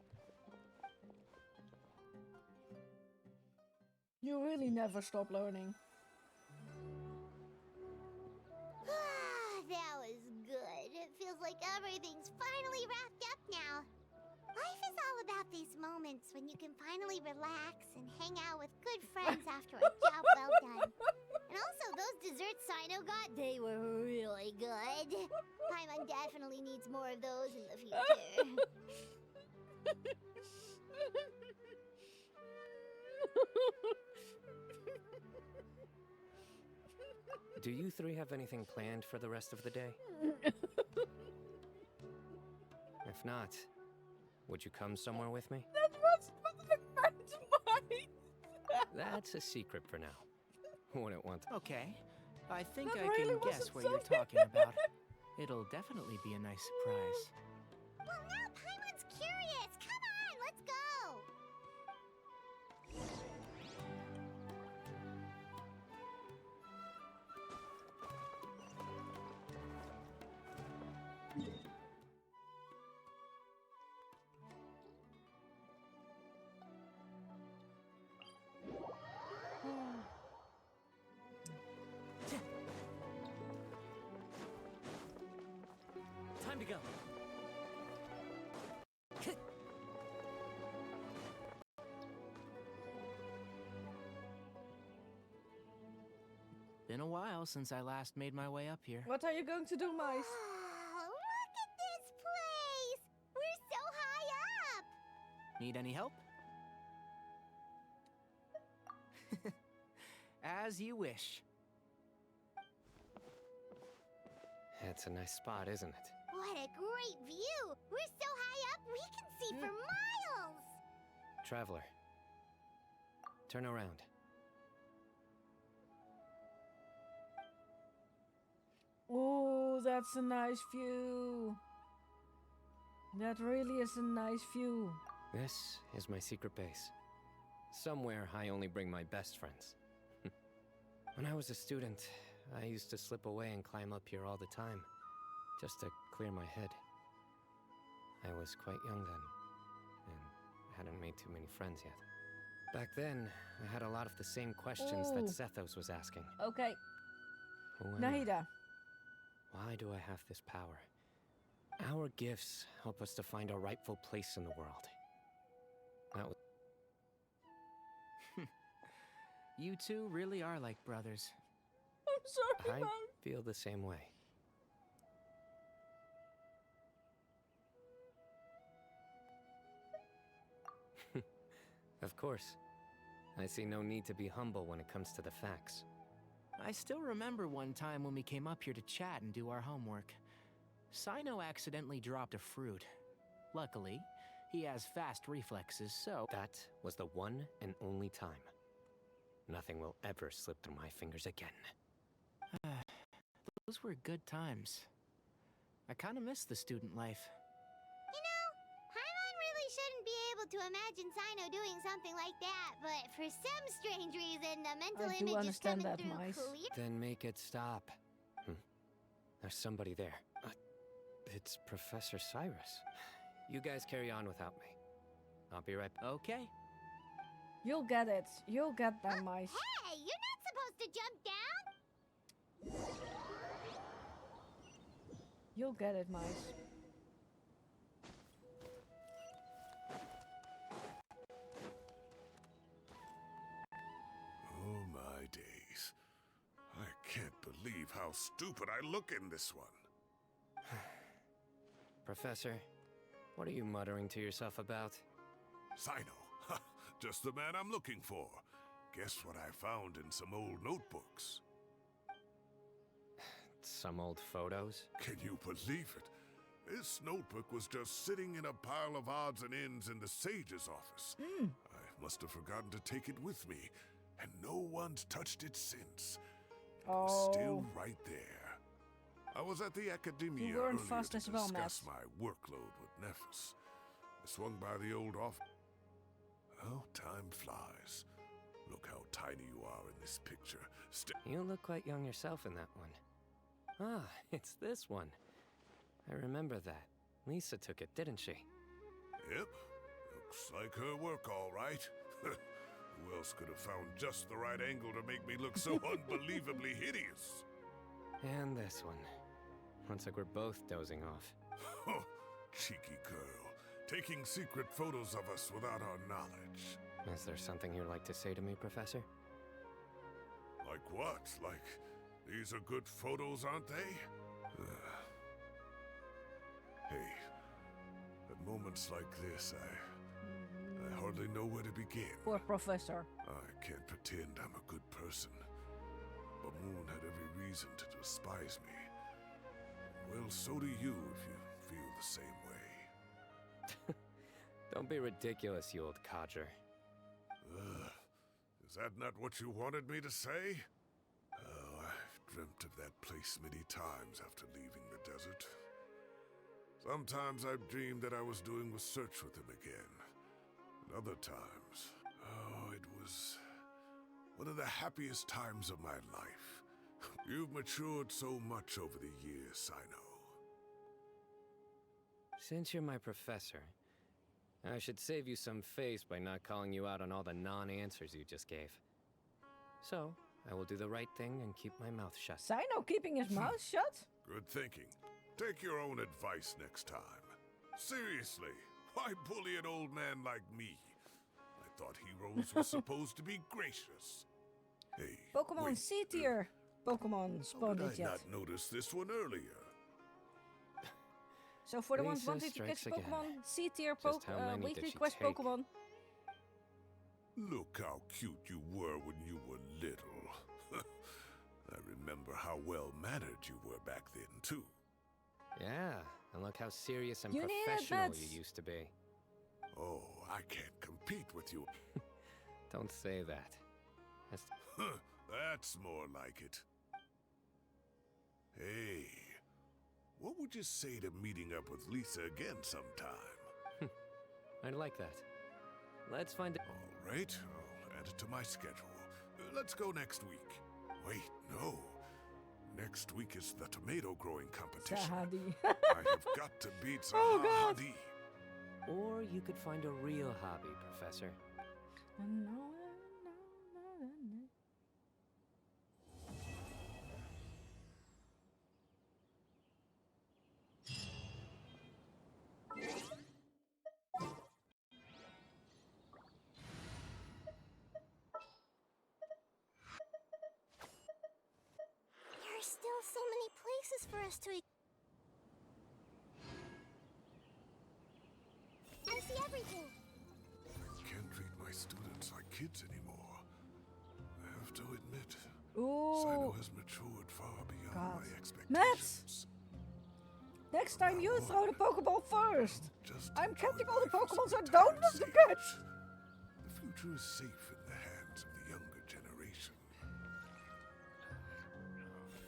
You really never stop learning. That was good. It feels like everything's finally wrapped up now. Life is all about these moments when you can finally relax and hang out with good friends after a job well done. And also, those desserts Sino got, they were really good. Paimon definitely needs more of those in the future. Do you 3 have anything planned for the rest of the day? If not, would you come somewhere with me? That was mine. That's a secret for now. Wouldn't want to. Okay, I think That I really can guess wasn't what you're something. talking about. It'll definitely be a nice surprise. Well, now Paimon's curious. Come on, let's go. Time to go. Been a while since I last made my way up here. What are you going to do, Mice? Oh, look at this place. We're so high up. Need any help? As you wish. It's a nice spot, isn't it? What a great view. We're so high up, we can see for miles. Traveler, turn around. Oh, that's a nice view. That really is a nice view. This is my secret base. Somewhere I only bring my best friends. When I was a student, I used to slip away and climb up here all the time, just to clear my head. I was quite young then, and hadn't made too many friends yet. Back then, I had a lot of the same questions that Ooh. Zethos was asking. Okay, Who am I? Nahida. Why do I have this power? Our gifts help us to find our rightful place in the world. That was You two really are like brothers. I'm sorry, I Mom. feel the same way. Of course. I see no need to be humble when it comes to the facts. I still remember one time when we came up here to chat and do our homework. Sino accidentally dropped a fruit. Luckily, He has fast reflexes, so... That was the one and only time. Nothing will ever slip through my fingers again. Those were good times. I kind of miss the student life. You know, Paimon really shouldn't be able to imagine Sino doing something like that, but for some strange reason, the mental I do image is understand coming that, through Mice. clear. Then make it stop. There's somebody there. It's Professor Cyrus. You guys carry on without me. I'll be right back. Okay. You'll get it. You'll get that, Mice. Hey, you're not supposed to jump down! You'll get it, Mice. Oh my days. I can't believe how stupid I look in this one. Professor, what are you muttering to yourself about? Sino. Just the man I'm looking for. Guess what I found in some old notebooks? Some old photos? Can you believe it? This notebook was just sitting in a pile of odds and ends in the sage's office. I must have forgotten to take it with me, and no one's touched it since. It's still right there. I was at the academia You weren't earlier fast to as well, discuss Matt. my workload with Nephis. I swung by the old office. Oh, time flies. Look how tiny you are in this picture. You look quite young yourself in that one. Ah, it's this one. I remember that. Lisa took it, didn't she? Yep. Looks like her work, all right. Who else could have found just the right angle to make me look so unbelievably hideous? And this one. Looks like we're both dozing off. Oh, cheeky girl. Taking secret photos of us without our knowledge. Is there something you'd like to say to me, Professor? Like what? Like, these are good photos, aren't they? Hey, at moments like this, I hardly know where to begin. Poor Professor. I can't pretend I'm a good person. But Moon had every reason to despise me. Well, so do you if you feel the same way. Don't be ridiculous, you old codger. Is that not what you wanted me to say? Oh, I've dreamt of that place many times after leaving the desert. Sometimes I've dreamed that I was doing research with him again. And other times, oh, it was one of the happiest times of my life. You've matured so much over the years, I know. Since you're my professor, I should save you some face by not calling you out on all the non-answers you just gave. So, I will do the right thing and keep my mouth shut. Sino keeping his mouth shut? Good thinking. Take your own advice next time. Seriously, why bully an old man like me? I thought heroes were supposed to be gracious. Hey, Pokemon wait, C tier. Pokemon how spawned did it I yet. not notice this one earlier? So for the ones Lisa wanting to catch strikes again. Pokemon C tier Just how many did weekly she quest take? Pokemon. Look how cute you were when you were little. I remember how well-mannered you were back then, too. Yeah, and look how serious and You need it, professional Mats. you used to be. Oh, I can't compete with you. Don't say that. That's... That's more like it. Hey, what would you say to meeting up with Lisa again sometime? I'd like that. Let's find it. All right, I'll add it to my schedule. Let's go next week. Wait, no. Next week is the tomato growing competition. Sahadi. I have got to beat Oh, Zaha God. Hadid. Or you could find a real hobby, Professor. There are still so many places for us to... I see everything. I can't treat my students like kids anymore. I have to admit, Ooh. Sino has matured far beyond God. my expectations. Mats! Next time you throw the Pokeball first. Just I'm enjoy catching all the life Pokeballs I sometimes, don't want to Sage. catch. The future is safe in the hands of the younger generation.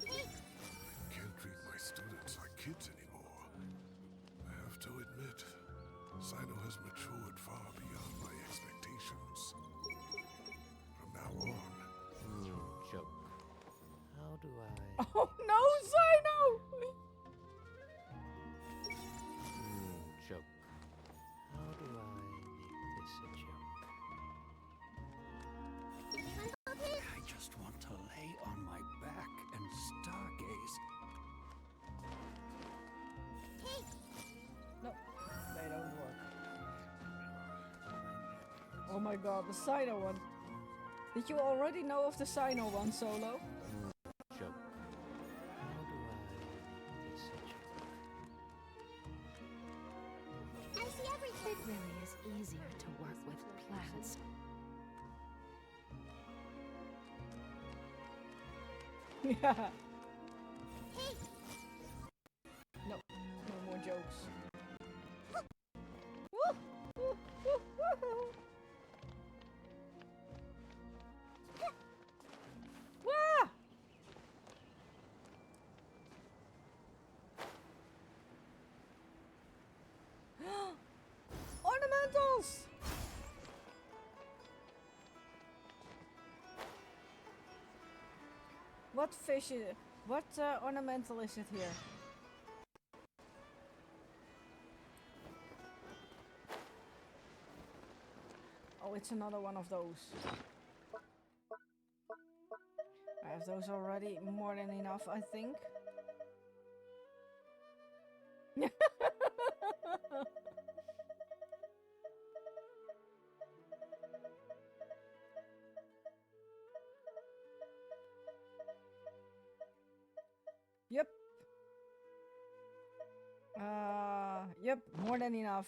I can't treat my students like kids anymore. I have to admit, Sino has matured far beyond my expectations. From now on, Joke. How do I... Oh no, Sino! Joke. How do I make this a joke? I just want to lay on my back and stargaze. No, they don't work. Oh my god, the Sino one. Did you already know of the Sino one, Solo? Joke. How do I make this a joke? I see everything. It really is easier to work with plants. Yeah. No, no more jokes. Woo! Woo! Woo! Woohoo! Wah! Ornamentals! What fish is it? What ornamental is it here? Oh, it's another one of those. I have those already, more than enough, I think. Yep. Yep, more than enough.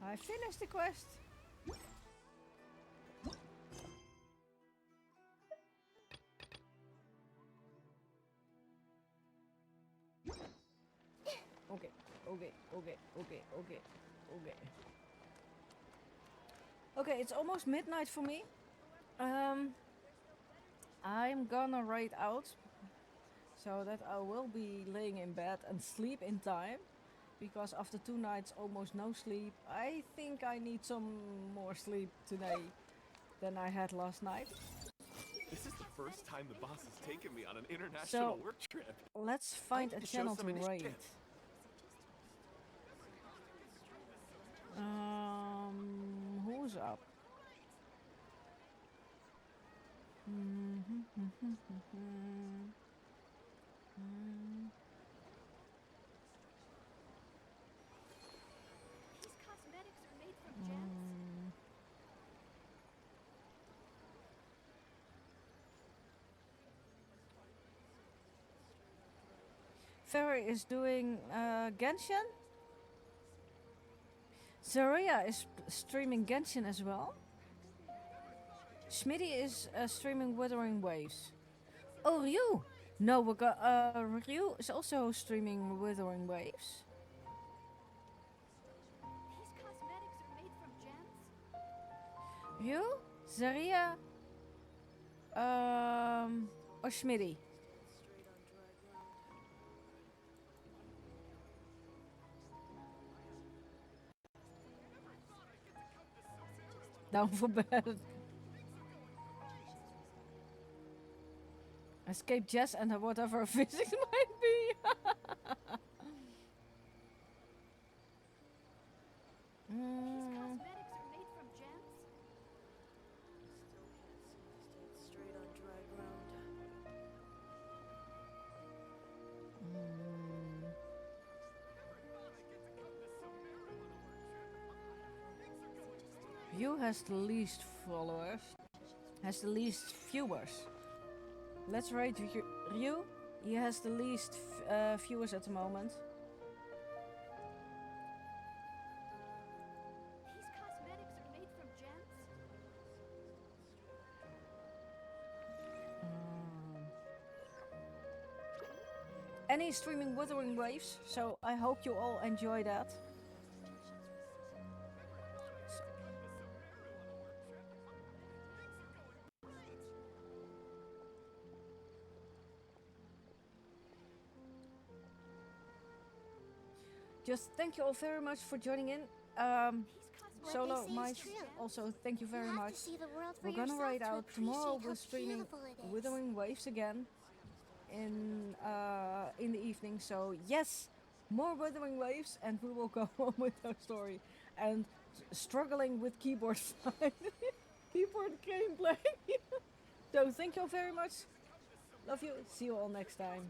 I finished the quest. Okay, okay, okay, okay, okay, okay. Okay, it's almost midnight for me. I'm gonna raid out so that I will be laying in bed and sleep in time. Because after 2 nights, almost no sleep, I think I need some more sleep today than I had last night. This is the first time the boss has taken me on an international work trip. Let's find a channel to raid. Who's up? These cosmetics are made from gems. Ferry is doing Genshin. Zaria is streaming Genshin as well. Smitty is streaming Wuthering Waves. Oh, Ryu! No, we got Ryu is also streaming Wuthering Waves. These cosmetics are made from gems. Ryu, Zaria, or Smitty. Down for bed. Escape Jess and whatever physics might be. These cosmetics are made from gems. Straight on dry ground. Ryu has the least followers. Has the least viewers. Let's rate Ryu. He has the least viewers at the moment. These cosmetics are made from gems. Annie is streaming Wuthering Waves, so I hope you all enjoy that. Just thank you all very much for joining in. Solo, Mice, also thank you very much. We're gonna raid out tomorrow. We're streaming Wuthering Waves again in the evening. So yes, more Wuthering Waves, and we will go on with our story. And struggling with keyboard keyboard gameplay. So thank you all very much. Love you. See you all next time.